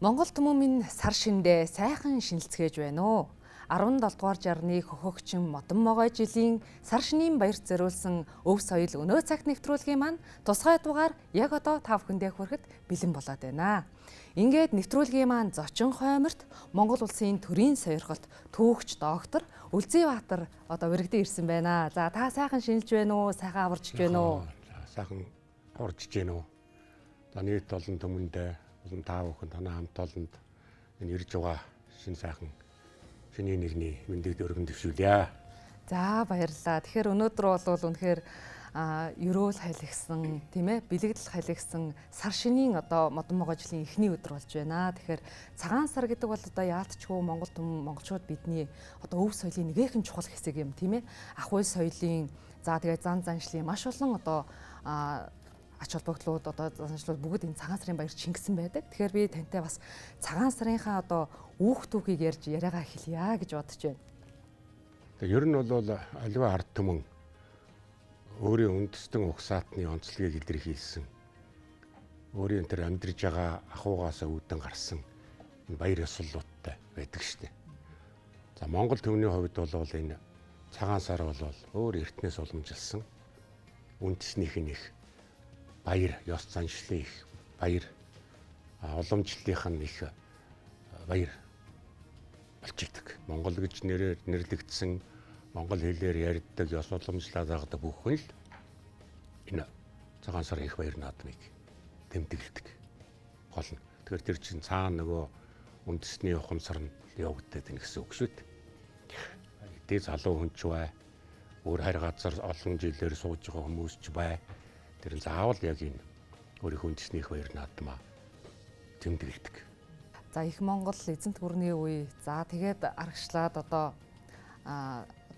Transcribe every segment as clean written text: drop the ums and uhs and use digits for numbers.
Монгол түмэн сар шиндээ сайхан шинэлцгээж байна уу? 17 дугаар жарны хөхөгчин модон могой жилийн сар шинийн баярт зориулсан өв соёл өнөө цагт нэвтрүүлгийн маань тусгай дугаар яг одоо та бүхэндээ хүрэхэд бэлэн болоод байна. Ингээд нэвтрүүлгийн маань зочин хойморт Монгол улсын төрийн сойрхолт түүхч доктор Үлзийбаатар одоо өргөдөө ирсэн байна. За та сайхан шинэлж байна уу? Сайхан аварчж байна уу? Сайхан аварчж байна уу? За нийт олон түмэндээ олон таа бүхэн танаа хамт олонд энэ ирж байгаа шин сайхан шинийн нэгний мэндийг өргөн дэвшүүлье. За баярлалаа. Тэгэхээр өнөөдөр бол үнэхээр ерөөл халигсан тийм ээ бэлэгдэл халигсан сар шинийн одоо модон могой жилийн эхний өдөр болж байна. Тэгэхээр цагаан сар гэдэг бол одоо яалтчгүй Монгол түмэн монголчууд бидний одоо өв соёлын нэгэн чухал хэсэг юм тийм ээ. Ах уй соёлын за тэгээд зан заншлын маш олон одоо ач холбогдлууд одоо заншлууд бүгд энэ цагаан сарын баяр шингэсэн байдаг. Тэгэхээр би тантай бас цагаан сарынхаа одоо үүх түүхийг ярьж яриагаа эхэлье гэж бодож байна. Тэгээ ер нь бол аливаа ард түмэн өөрийн үндэстэн угсаатны онцлогийг илэрхийлсэн. Өөрийн тэр амьдарж байгаа ахуйгаасаа үүдэн гарсан энэ баяр ёслолттой байдаг шнэ. За Монгол түмний хувьд бол энэ цагаан сар бол өөр эртнээс уламжилсан үндэснийх нь их баяр, ёс заншлын их баяр, уламжлалынх нь их баяр болж идэг. Монгол гэж нэрлэгдсэн монгол хэлээр ярьдаг, ёс уламжлалаа заагадаг бүхэн л энэ цагаан сарын их баяр наадмыг тэмдэглэдэг. Гол нь. Тэгэхээр тэр чинь цаана нөгөө үндэсний ухамсар нь явагдаад байна гэсэн үг шүү дээ. Эдээ залуу хүн ч бай, өөр харь газар олон жилээр сууж байгаа хүмүүс ч бай. Тэр нь заавал яг энэ өөрийнхөө үндэснийх баяр наадмаа тэмдэглэдэг. За их Монгол эзэнт гүрний үе. За тэгээд аргачлаад одоо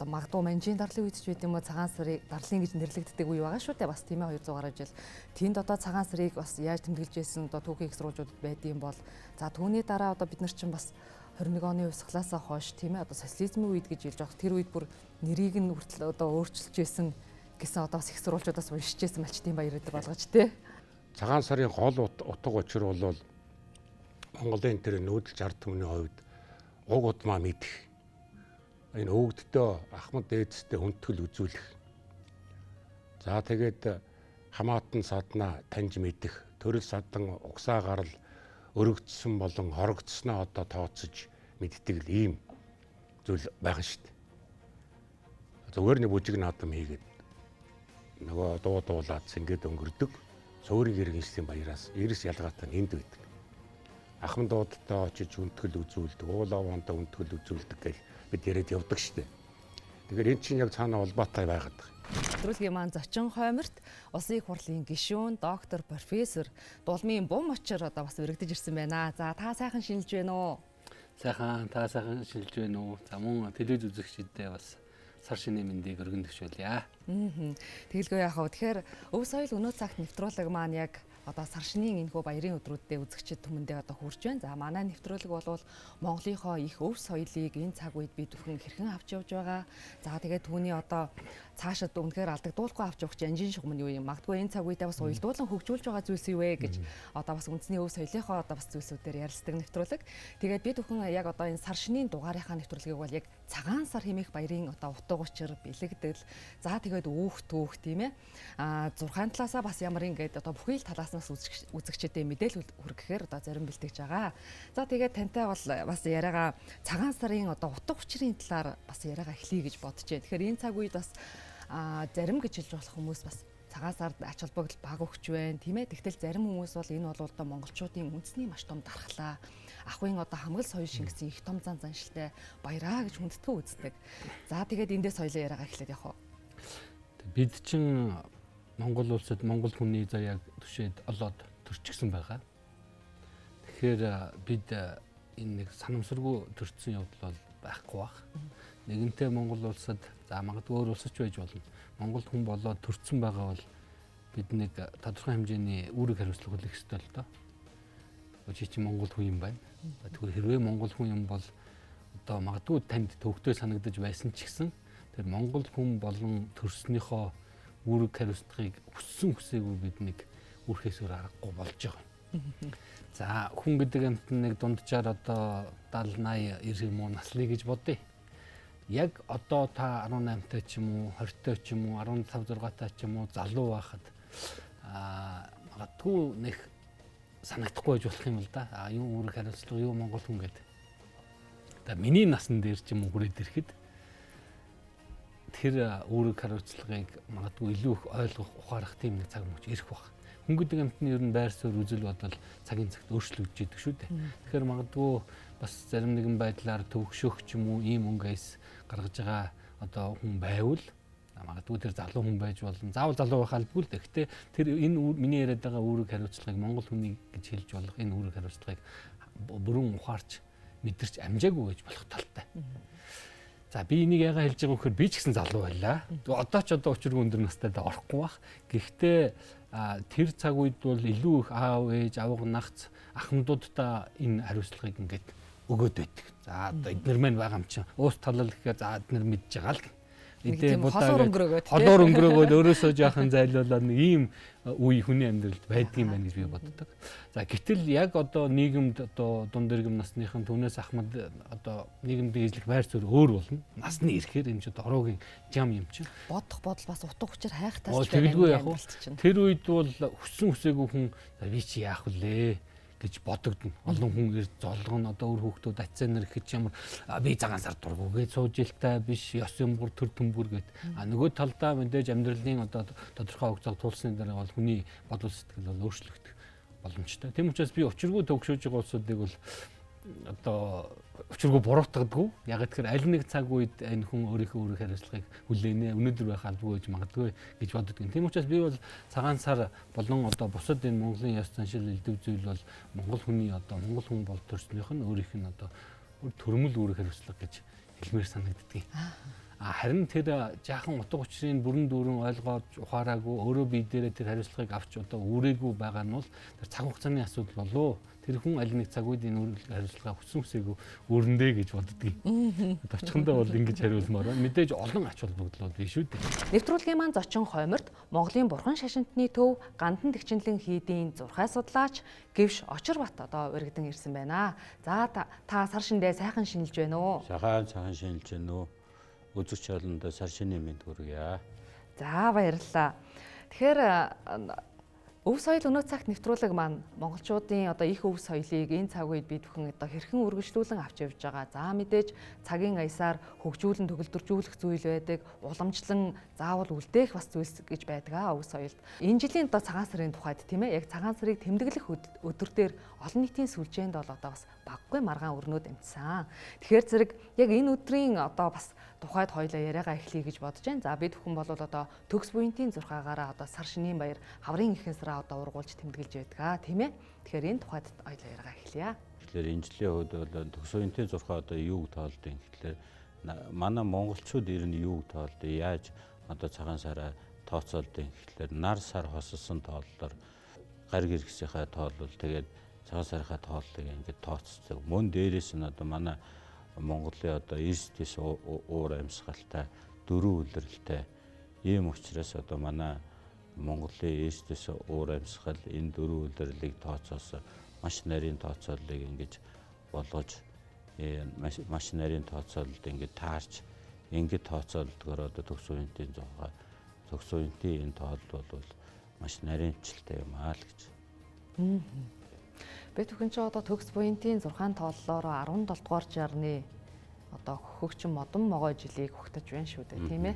магадгүй манжийн дарлын үед ч байт юм уу цагаан сарыг дарлын гэж нэрлэгддэг үе байгаа шүү дээ. Бас тийм ээ 200 гаруй жил. Тэнд одоо цагаан сарыг бас яаж тэмдэглэж байсан одоо түүхийн их сурвалжуудад байдığım бол за түүний дараа одоо бид нар чинь бас 21 оны хувьсгалаасаа хойш тийм ээ одоо социализмын үед гэж хэлж байгаа. Тэр үед бүр нэрийг нь хүртэл одоо өөрчилж байсан гэсэн одоо бас их сурвалжуудаас уншиж байсан малчтын баяр гэдэг болгож тий. Цагаан сарын гол утга учир бол Монголын тэр нүүдэлж ард түмний хувьд уг удмаа мэдэх. Энэ өвгддөө ахмад дээдстэй хүндэтгэл үзүүлэх. За тэгээд хамаатан саднаа таньж мэдэх, төрөл садан угсаа гарал өргөдсөн болон хорогдсноо одоо тооцож мэддэг л ийм зүйл байгаа шүү дээ. Зүгээр нэг бүжиг наадам хийгээд нөгөө дуулаад ингээд өнгөрдөг. Суурийн иргэншлийн баяраас эрс ялгаатай энд байдаг. Ахмад дуудтай очиж хүндэтгэл үзүүлдэг, уулааванда хүндэтгэл үзүүлдэг гэж бид яриад явдаг шүү дээ. Тэгэхээр эн чинь яг цаана улбаатай байгаад байгаа. Нэвтрүүлгийн маань зочин хойморт Улсын их хурлын гишүүн доктор профессор Дулмын Бум очир одоо бас өргөдөж ирсэн байна. За та сайхан шинэлж байна уу? Сайхан та сайхан шинэлж байна уу? За мөн телевиз үзэгчдээ бас сар шинийн мэндийг өргөн дэвшүүлье. Тэгэлгүй яах вэ? Тэгэхээр өв соёл өнөө цагт нэвтрүүлэг маань яг одоо сар шинийн энэхүү баярын өдрүүдэд үзэгчид түмэндээ одоо хүрч байна. За манай нэвтрүүлэг бол Монголынхоо их өв соёлыг энэ цаг үед бид бүхэн хэрхэн авч явж байгаа. За тэгээд түүний одоо цаашид үнэхээр алдагдуулахгүй авч явах чинь анжин шугам нь юу юм? Магадгүй энэ цаг үедээ бас уялдуулан хөгжүүлж байгаа зүйлс юу вэ гэж одоо бас үндэсний өв соёлынхоо одоо бас зүйлсүүдээр ярилцдаг нэвтрүүлэг. Тэгээд бид бүхэн яг одоо энэ сар шинийн дугаарынхаа нэвтрүүлгийг бол яг цагаан сар хэмээх баярын одоо утга учир, бэлэгдэл, за тэгээд үүх түүх тийм ээ. Зурхаан талаасаа бас ямар ингээд одоо бүхий л талаас нь үзэгчдэд мэдээлэл хүргэхээр одоо зарим бэлтгэж байгаа. За тэгээд тантай бол бас яриагаа цагаан сарын одоо утга учирын талаар бас яриагаа эхлэе гэж бодож байна. Тэгэхээр энэ цаг үед бас зарим гэж хэлж болох хүмүүс бас цагаан сард ач холбогдол бага өгч байна тийм ээ. Тэгтэл зарим хүмүүс бол энэ бол одоо монголчуудын үндэсний маш том дархлаа. Ахуйн одоо хамгал соёл шингэсэн их том зан заншилтай баяраа гэж хүндэтгэн үздэг. За тэгээд эндээ соёлын яриагаа эхлээд явах уу. Бид чинь Монгол улсад монгол хүний заяаг түшээд олоод төрчихсөн байгаа. Тэгэхээр бид энэ нэг санамсаргүй төрсөн явдал бол байхгүй баг. Нэгэнтээ Монгол улсад за магадгүй өөр улсч байж болно. Монгол хүн болоод төрсөн байгаа бол бид нэг тодорхой хэмжээний үүрэг хариуцлага хүлээх ёстой л доо. Чи чинь монгол хүн юм байна. Тэгвэл хэрвээ монгол хүн юм бол одоо магадгүй танд төвөгтэй санагдаж байсан ч гэсэн тэр монгол хүн болон төрснийхөө үүрэг хариуцлагыг хүссэн хүсээгүй бид нэг үрхээс өөр аргагүй болж байгаа. За хүн гэдэг амьтан нэг дунджаар одоо 70 80 90 юм уу наслыг гэж бодъё. Яг одоо та 18 таа ч юм уу 20 таа ч юм уу 15 6 таа ч юм уу залуу байхад магадгүй нэг санагдахгүй байж болох юм л да. Юу үүрэг хариуцлага юу Монгол хүн гэдэг. Одоо миний насн дээр ч юм уу хүрээд ирэхэд тэр үүрэг хариуцлагыг магадгүй илүү их ойлгох ухаарах тийм нэг цаг мөч ирэх баг. Хүн гэдэг амьтны ер нь байр суурь үзэл бодол цагийн цагт өөрчлөгдөж идэг шүү дээ. Тэгэхээр магадгүй бас зарим нэгэн байдлаар төвөгшөх ч юм уу ийм өнгөс гаргаж байгаа одоо хүн байвал магадгүй тэр залуу хүн байж болно. Заавал залуу байх албагүй л дээ. Гэхдээ тэр энэ миний яриад байгаа үүрэг хариуцлагыг Монгол хүний гэж хэлж болох энэ үүрэг хариуцлагыг бүрэн ухаарч мэдэрч амжаагүй гэж болох талтай. За би энийг яагаад хэлж байгаа вэ гэхээр би ч гэсэн залуу байлаа. Одоо ч одоо учиргүй өндөр настай да орохгүй бах. Гэхдээ тэр цаг үед бол илүү их аав ээж авга нагц ахмадуудаа энэ хариуцлагыг ингээд өгөөд байдаг. За одоо эднэр мэн байгаа юм чинь уус талал гэхээр за эднэр мэдж байгаа л. Холоор өнгөрөөгөө өөрөөсөө жаахан зайлуулаад нэг ийм үе хүний амьдралд байдгийм байна гэж би боддог. За гэтэл яг одоо нийгэмд одоо дунд иргэм насныхан түүнээс ахмад одоо нийгэмд ижлэх байр суурь өөр болно. Насны ирэхээр энэ ч одоо ороогийн жам юм чинь. Бодох бодол бас утга учир хайхтаас тэгэлгүй яг уу. Тэр үед бол хүссэн хүсээгүй хүн би чи яах вүлээ гэж бодогдно. Олон хүн ирж золгоно одоо өөр хүүхдүүд ацаар ихэд ямар би цагаан сар дургуугээд сууж илтай биш ёс юмгур төр төмбөр гэд. Нөгөө талдаа мэдээж амьдралын одоо тодорхой хугацааг туулсны дараа бол хүний бодол сэтгэл бол өөрчлөгдөх боломжтой. Тийм учраас би учиргүй төгшөөж байгаа улсуудыг бол одоо учиргүй буруутгадаггүй. Яг тэгэхээр аль нэг цаг үед энэ хүн өөрийнхөө үүрэг хариуцлагыг хүлээнэ. Өнөөдөр байх албагүй гэж магадгүй гэж боддог. Тийм учраас би бол цагаан сар болон одоо бусад энэ Монголын ёс заншил элдв зүйл бол монгол хүний одоо монгол хүн бол төрснийх нь өөрийнх нь одоо төрөмөл үүрэг хариуцлага гэж хэлмээр санагддаг. Харин тэр жаахан утга учирыг бүрэн дүүрэн ойлгоод ухаараагүй өөрөө бие дээрээ тэр хариуцлагыг авч одоо үүрээгүй байгаа нь бол тэр цаг хугацааны асуудал болоо. Тэр хүн аль нэг цаг үед энэ үүрэг хариуцлагаа хүссэн хүсээгүй өрөндөө гэж боддгийг. Товчхондоо бол ингэж хариулмаар байна. Мэдээж олон ач холбогдлууд биш үү дээ. Нэвтрүүлгийн маань зочин хойморт Монголын бурхан шашинтны төв Гандан Тэгчинлэн хийдийн зурхай судлаач Гэвш Очирбат одоо урагдсан ирсэн байна. За та сар шиндээ сайхан шинэлж байна уу? Сайхан шинэлж байна уу? Үзэгч олондоо сар шинийн мэнд хүргье. За баярлалаа. Тэгэхээр өв соёл өнөө цагт нэвтрүүлэг маань монголчуудын одоо их өв соёлыг энэ цаг үед бид бүхэн одоо хэрхэн үргэлжлүүлэн авч явж байгаа. За мэдээж цагийн аясаар хөгжүүлэн төгөлдржүүлэх зүйл байдаг. Уламжлан заавал үлдээх бас зүйлс гэж байдаг өв соёлд. Энэ жилийн одоо цагаан сарын тухайд тийм ээ яг цагаан сарыг тэмдэглэх өдөр дээр олон нийтийн сүлжээнд бол одоо бас баггүй маргаан өрнөд амьдсан. Тэгэхээр зэрэг яг энэ өдрийн одоо бас тухайд хоёлаа яриагаа эхлэе гэж бодож байна. За бид бүхэн бол одоо төгс буянтын зурхаагаараа одоо сар шинийн баяр хаврын ихэнх сараа одоо ургуулж тэмдэглэж байдаг тийм ээ. Тэгэхээр энэ тухайд хоёлаа яриагаа эхлэе. Тэгэхээр энэ жилийн хувьд бол төгс буянтын зурхаа одоо юуг тоолдог юм гэхлээр манай монголчууд ер нь юуг тоолдог яаж одоо цагаан сараа тооцоолдог юм гэхлээр нар сар хоссон тооллоор гар гэргсийнхаа тоолвол тэгээд цагаан сарынхаа тооллыг ингээд тооцдог. Мөн дээрээс нь одоо манай Монголын одоо эрсдэс уур амьсгалтай дөрвөн улиралтай ийм учраас одоо манай Монголын эрсдэс уур амьсгал энэ дөрвөн улирлыг тооцоосон маш нарийн тооцооллыг ингэж болгож маш нарийн тооцоололд ингэж таарч ингэж тооцоолдгоор одоо төгс буянтын зургаа төгс буянтын энэ тоолол бол маш нарийнчлалтай юм аа л гэж. Бид бүхэн ч одоо төгс буянтын 6 тооллоор 17 дугаар жарны одоо хөгжим модон могой жилийг хугтаж байна шүү дээ тийм ээ.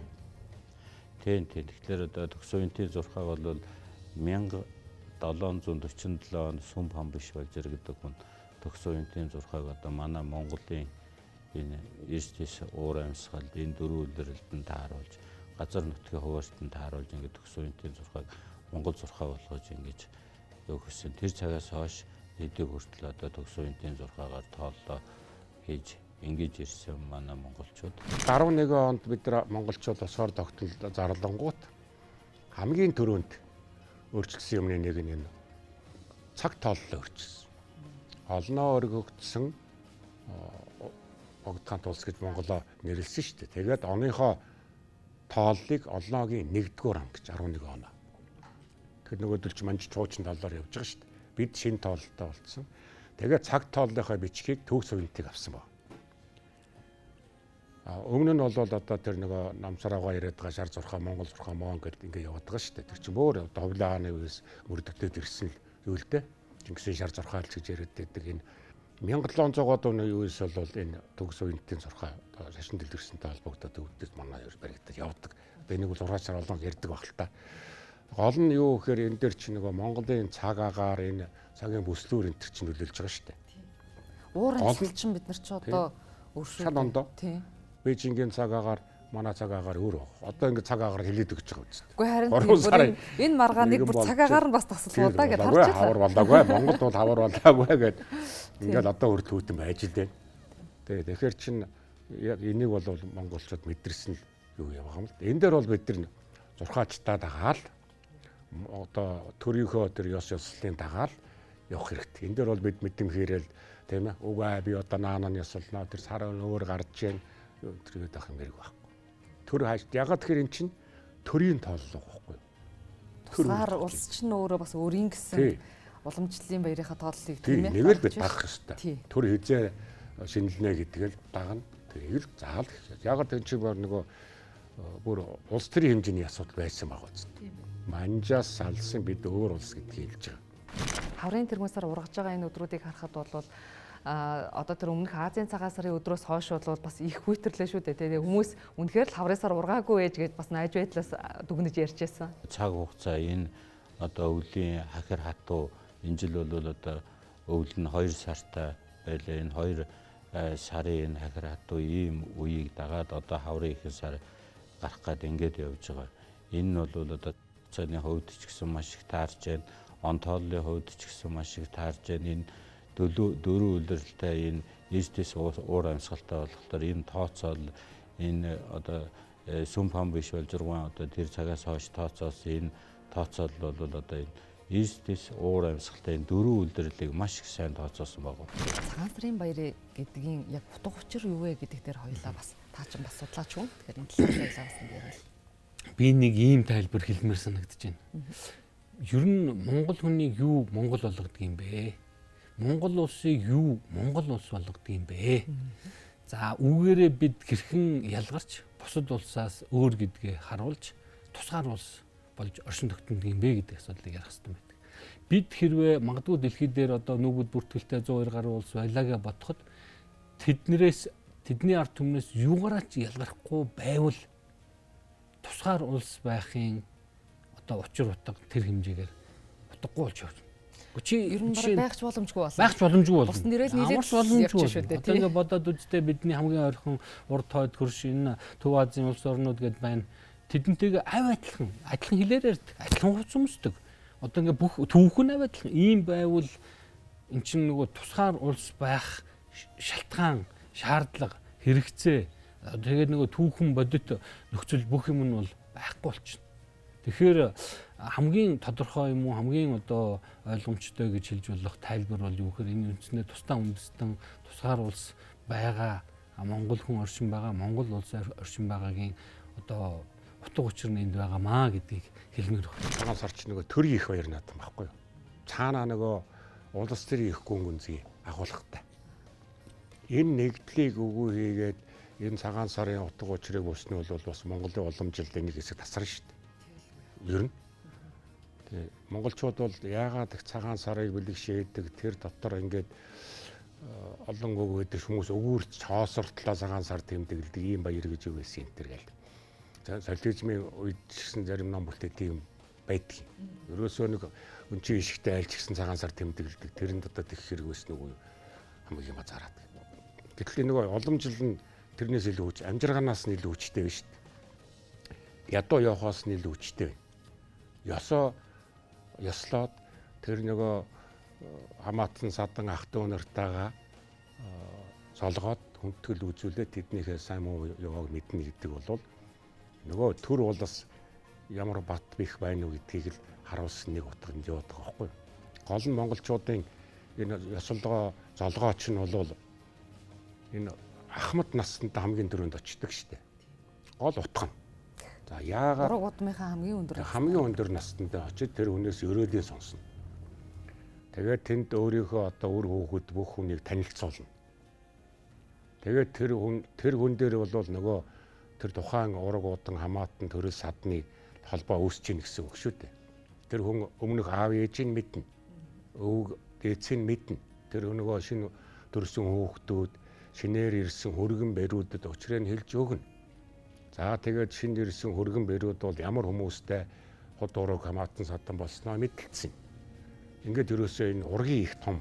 Тийм. Тэгэхээр одоо төгс буянтын зурхаа бол 1747 онд Сүм хан биш болж иргэдэг хүн төгс буянтын зурхааг одоо манай Монголын энэ эрсдэс уур амьсгал энэ дөрвөн улиралд нь тааруулж газар нутгийн хуваалтанд тааруулж ингээд төгс буянтын зурхааг Монгол зурхаа болгож ингэж өгсөн. Тэр цагаас хойш эдэг хүртэл одоо төгс буянтын зурхаагаар тооллоо хийж ингэж ирсэн манай монголчууд. 11 онд бид нар монголчууд босоор тогтнол зарлангууд хамгийн түрүүнд өөрчлөсөн юмны нэг нь энэ цаг тооллоо өөрчилсөн. Олноо өргөгдсөн огдхан тулс гэж монголоо нэрлсэн шүү дээ. Тэгээд оныхоо тооллыг олноогийн 1-р ам гэж 11 оноо. Тэгэхээр нөгөөдөл чи манж чуучин талаар явж байгаа шүү дээ. бид шин тоололтой болсон. Тэгээд цаг тооллынхаа бичгийг төгс хувинтыг авсан баг. Өмнө нь бол одоо тэр нөгөө намсараагаа яриад байгаа шар зурхаа Монгол зурхаа Моон гэдэг ингээ яваад байгаа шүү дээ. Тэр чинь өөр Ховлын хааны үеэс мөрдөгдөд ирсэн л юу л дээ. Чингисийн шар зурхаа л гэж яриад байдаг энэ 1700-аад оны үеэс бол энэ төгс хувинтын зурхаа шашин дэлгэрсэнтэй холбогдоод өвдөд манай баригдаад явдаг. Энийг бол ургаачаар олон ярьдаг баг л та. Гол нь юу гэхээр энэ дээр чинь нөгөө Монголын цаг агаар энэ цагийн бүслүүр энэ чинь нөлөөлж байгаа шүү дээ. Уур амьсгал чинь бид нар ч одоо өөршөө шал ондоо. Тийм. Бээжингийн цаг агаар манай цаг агаар өөр баг. Одоо ингэ цаг агаар хилээд өгч байгаа үст. Үгүй харин энэ маргааныг бүр цаг агаар нь бас тасалгуу да гэж харж байна. Хавар болоогүй. Монгол бол хавар болоогүй гэд ингээл одоо хүртэл хүйтэн байж лээ. Тэгэхээр чин яг энийг бол монголчууд мэдэрсэн л юу яваа юм л. Энэ дээр бол бид нар зурхаачтаа дагаал одоо төрийнхөө тэр ёс ёслолын дагаал явах хэрэгтэй. Энэ дээр бол бид мэдэмхээрэл тийм ээ. Угаа би одоо наанаа ёслолноо тэр сар өөр гарч जैन тэргээд авах юм хэрэг байхгүй. Төр хааш ягаад тэгэхээр эн чинь төрийн тооллого байхгүй. Тусгаар улс чинь өөрөө бас өөрийн гэсэн уламжлалын баярынхаа тооллыг тийм ээ. Нэг л бид дагах ёстой. Төр хизээ шинэлнэ гэдгээл дагна. Тэрийг л заал гэж. Ягаад энэ чинь нөгөө бүр улс төрийн хэмжээний асуудал байсан байгаа үст. Манжаас салсан бид өөр улс гэдгийг хэлж байгаа. Хаврын тэргүүнсээр ургаж байгаа энэ өдрүүдийг харахад бол одоо тэр өмнөх Азийн цагаан сарын өдрөөс хойш бол бас их хүйтрлээ шүү дээ. Тэгээ хүмүүс үнэхээр л хаврын сар ургаагүй ээж гэж бас найж байдлаас дүгнэж ярьж байсан. Цаг хугацаа энэ одоо өвлийн хахир хатуу энэ жил бол одоо өвөл нь 2 сартай байлаа. Энэ 2 сарын энэ хахир хатуу ийм үеийг дагаад одоо хаврын их сар гарах гээд ингээд явж байгаа. Энэ нь бол одоо цааны хувьд ч гэсэн маш их таарж байна. Он тооллын хувьд ч гэсэн маш их таарж байна. Энэ дөрөв үлрэлтэй энэ ээжтэйс уур амьсгалтай болохоор энэ тооцоол энэ одоо сүм пам биш бол 6 одоо тэр цагаас хойш тооцоосон энэ тооцоол бол одоо энэ ээжтэйс уур амьсгалтай энэ дөрөв үлрэлийг маш их сайн тооцоосон байгаа. Цагаан сарын баяр гэдгийн яг утга учир юу вэ гэдэг дээр хоёлаа бас таа ч бас судлаач хүн. Тэгэхээр энэ талаар хоёлаа бас яриа. Би нэг ийм тайлбар хэлмээр санагдаж байна. Ер нь монгол хүнийг юу монгол болгодог юм бэ? Монгол улсыг юу монгол улс болгодог юм бэ? За үүгээрээ бид хэрхэн ялгарч бусад улсаас өөр гэдгээ харуулж тусгаар улс болж оршин тогтнодог юм бэ гэдэг асуудлыг ярих хэрэгтэй байдаг. Бид хэрвээ магадгүй дэлхий дээр одоо нүгүүд бүртгэлтэй 102 гаруй улс байлаагаа бодоход тэдний ард түмнээс юугаараач ялгархгүй байвал тусгаар улс байхын одоо учир утга тэр хэмжээгээр утгагүй болж явж. Чи ер нь байхч боломжгүй болсон. Байхч боломжгүй болно. Бус нэрэл нийлээд явчих шүү дээ. Одоо ингээд бодоод үзтээ бидний хамгийн ойрхон урд хойд хөрш энэ Төв Азийн улс орнууд гэдээ байна. Тэдэнтэйгээ адилхан хэлээр ярьдаг. Адилхан хувц өмсдөг. Одоо ингээд бүх түүхэн адилхан. Ийм байвал эн чинь нөгөө тусгаар улс байх шалтгаан, шаардлага, хэрэгцээ. Тэгээд нөгөө түүхэн бодит нөхцөл бүх юм нь бол байхгүй болчихно. Тэгэхээр хамгийн тодорхой юм уу хамгийн одоо ойлгомжтой гэж хэлж болох тайлбар бол юу гэхээр энэ үндсэндээ тусдаа үндэстэн тусгаар улс байгаа Монгол хүн оршин байгаа Монгол улс оршин байгаагийн одоо утга учир нь энд байгаамаа гэдгийг хэлмээр байна. Цагаан сар ч нөгөө төрийн их баяр наадам байхгүй юу? Цаанаа нөгөө улс төрийн их гүнгүнзгий агуулгатай. Энэ нэгдлийг өгөө хийгээд энэ цагаан сарын утга учирыг бүснэ бол бас Монголын уламжлалын нэг хэсэг тасарна шүү дээ. Ер нь тэгээ монголчууд бол яагаад их цагаан сарыг бэлэгшээдэг тэр дотор ингээд олон үг өгдөг хүмүүс өгүүрч хоосортлоо цагаан сар тэмдэглэдэг ийм баяр гэж юу байсан энэ төр гэл. Солиоризмын үед ч гэсэн зарим ном бүлтэй тийм байдаг. Ерөөсөө нэг өнчийн ишгтэй айлч гэсэн цагаан сар тэмдэглэдэг тэрэнд одоо тех хэрэг байсан үгүй хамгийн юм зараад. Гэтэл нөгөө уламжлал нь тэрнээс илүү хүч амжиргаанаас нь илүү хүчтэй байна шүү дээ. Ядуу явахаас нь илүү хүчтэй байна. Ёслоод тэр нөгөө хамаатан садан ах トゥ нартайгаа солгоод хүндэтгэл үзүүлээд тэднийхээ сайн муу явааг мэднэ гэдэг бол нөгөө төр улс ямар бат бих байна уу гэдгийг л харуулсан нэг утганд яваад байгаа байхгүй. Гол нь монголчуудын энэ ёслогоо золгооч нь бол энэ ахмад наснд хамгийн түрүүнд очдөг штеп. Гол утга нь. За яагаад ураг удмынхаа хамгийн өндөр наснд очиж тэр хүнээс өрөөлөө сонсно. Тэгээд тэнд өөрийнхөө одоо үр хүүхэд бүх хүнийг танилцуулна. Тэгээд тэр хүн дээр бол нөгөө тэр тухайн ураг удан хамаатан төрөл садны холбоо үүсэж гин гэсэн үг шүү дээ. Тэр хүн өмнөх аав ээжийг мэднэ. Өвөг дээдсийг мэднэ. Тэр нөгөө шинэ төрсөн хүүхдүүд, шинээр ирсэн хөргөн бэрүүдэд учрыг нь хэлж өгнө. За тэгээд шинэ ирсэн хөргөн бэрүүд бол ямар хүмүүстэй хот ураг хамаатан садан болсноо мэдэлцсэн. Ингээд ерөөсөө энэ ургийн их том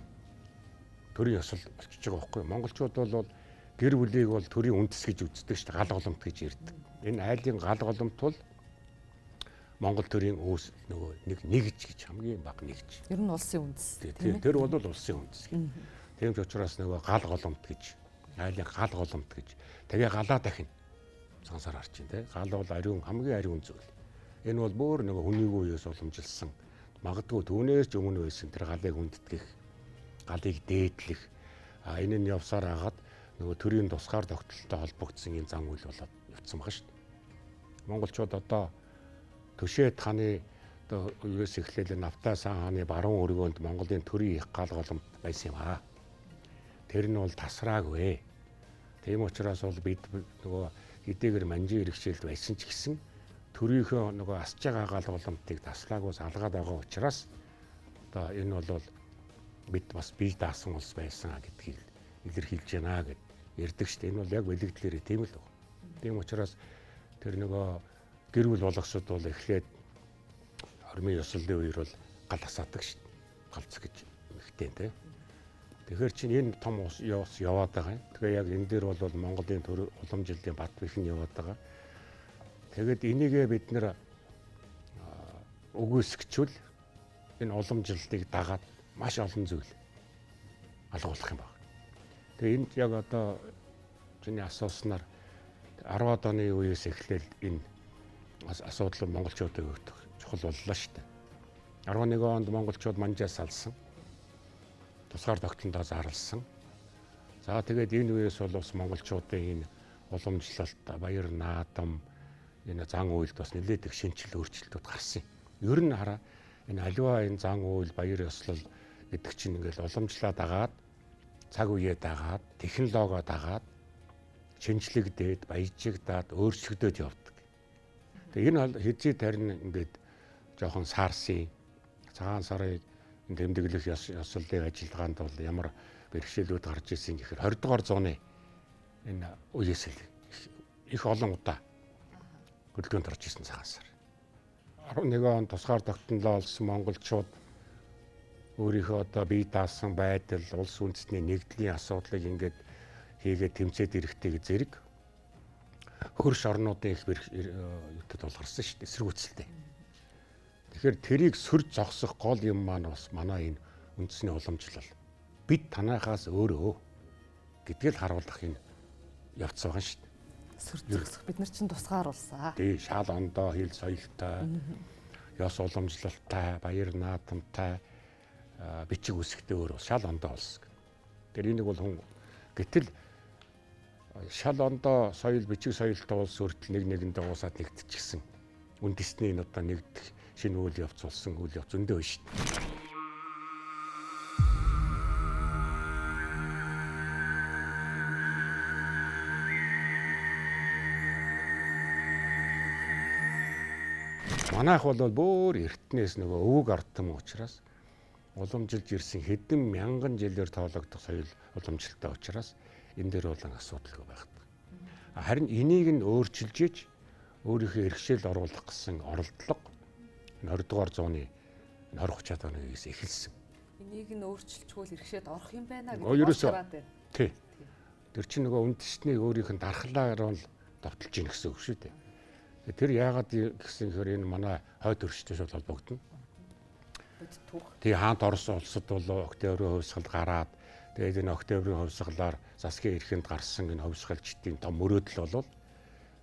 төрийн ёсол болчихж байгаа байхгүй юу? Монголчууд бол гэр бүлийг бол төрийн үндэс гэж үздэг шүү дээ. Гал голомт гэж ярьдаг. Энэ айлын гал голомт бол Монгол төрийн өөс нөгөө нэгж гэж хамгийн бага нэгж. Ер нь улсын үндэс. Тэр бол улсын үндэс. Тийм ч учраас нөгөө гал голомт гэж, айлын гал голомт гэж. Тэгээ галаа дахин цансаар харж байна те. Гал бол хамгийн ариун зүйл. Энэ бол бүр нөгөө хүнийг үеэс уламжилсан. Магадгүй түүнээс ч өмнө байсан тэр галыг хүндэтгэх, галыг дээдлэх. Энэ нь явсаар хагаад нөгөө төрийн тусгаар тогтолттой холбогдсон энэ зан үйл болоод явцсан байгаа шүү дээ. Монголчууд одоо Төшөөд хааны одоо юус эхлээл Навтай сан хааны баруун өргөөнд Монголын төрийн их гал голомт байсан юм аа. Тэр нь бол тасраагүй. Тийм учраас бол бид нөгөө хэдийгээр манжин иргэшээлд байсан ч гэсэн төрийнхөө нөгөө асж байгаа гал голомтыг таслаагүйс алгаад байгаа учраас одоо энэ бол бид бас бие даасан улс байсан гэдгийг илэрхийлж байна гэд ярьдаг шүү дээ. Энэ бол яг бэлэгдлэрээ тийм л байна. Тийм учраас тэр нөгөө гэр бүл болгосод бол эхлээд армийн ёслолын үеэр бол гал асаадаг шүү дээ. Галц гэж ихтэй тийм. Тэгэхээр чинь энэ том яваад байгаа юм. Тэгээ яг энэ дээр бол Монголын төр уламжлалын бат бэхэн яваад байгаа. Тэгээд энийгээ бид нэр үгүйсгчвэл энэ уламжлалыг дагаад маш олон зүйл алгуулах юм байна. Тэгээ энд яг одоо чиний асууснаар 10-аад оны үеэс эхлээл энэ асуудал монголчуудыг чухал боллоо шүү дээ. 11 онд монголчууд манжаас салсан. Тусгаар тогтолцоо зарлсан. За тэгээд энэ үеэс бол бас монголчуудын энэ уламжлалт, баяр наадам, энэ зан үйлд бас нэлээд их шинжил өөрчлөлтүүд гарсан юм. Ер нь хараа энэ аливаа энэ зан үйл, баяр ёслол гэдэг чинь ингээл уламжлаа дагаад, цаг үеэ дагаад, технологио дагаад, шинжлэгдээд, баяжигдаад, өөрчлөгдөж явдаг. Тэгээ энэ хэзээ тарин ингээд жоохон саарсын цагаан сарын тэмдэглэх ёслолын ажиллагаанд бол ямар бэрхшээлүүд гарч ирсэн гэхээр 20 дугаар зууны энэ үеэс их олон удаа хөдөлгөөнд орж ирсэн цагаан сар. 11 он тусгаар тогтнолоо олсон монголчууд өөрийнхөө одоо бие даасан байдал, улс үндэстний нэгдлийн асуудлыг ингээд хийгээд тэмцээд ирэхтэйг зэрэг хөрш орнуудын их юутэд тулгарсан шүү дээ, эсэргүүцэлтэй. Тэгэхээр тэрийг сөрж зогсох гол юм маань бас манай энэ үндэсний уламжлал. Бид танахаас өөрөө гэдгийг харуулах энэ явц байгаа шүү дээ. Сөрж зогсох бид нар чинь тусгааруулсаа. Тий, шал ондоо, хил соёлтой, ёс уламжлалтай, баяр наадамтай, бичиг үсгтэй өөрөө шал ондоо болсон. Тэр энийг бол хүн гэтэл шал ондоо соёл, бичиг соёлтой улс хүртэл нэг нэгэндээ уусаад нэгдчихсэн. Үндэсний одоо нэгдэх шинэ үйл явц болсон үйл явц зөндөө байна шүү дээ. Манайх бол бүр эртнээс нөгөө өвөг ардтан учраас уламжилж ирсэн хэдэн мянган жилээр тоологдох соёл уламжлалтай учраас энэ дээр бол асуудалгүй байдаг. Харин энийг нь өөрчилж иж өөрийнхөө эрхшээл оруулах гэсэн оролдлого 20 дугаар зууны 20-30-аад оны үеэс эхэлсэн. Энийг нь өөрчилчихвэл эрхшээд орох юм байна гэж бодоод байна. Тий. Тэр чинь нөгөө үндэсний өөрийнх нь дархлаар бол довтолж ийн гэсэн үг шүү дээ. Тэр яагаад гэсэн хэрэг энэ манай хойд өршөлтөс холбогдно. Тэгээ хаант Орос улсад бол октябрийн хувьсгал гараад тэгээд энэ октябрийн хувьсгалаар засгийн эрхэнд гарсан энэ хувьсгалчдын том мөрөөдөл бол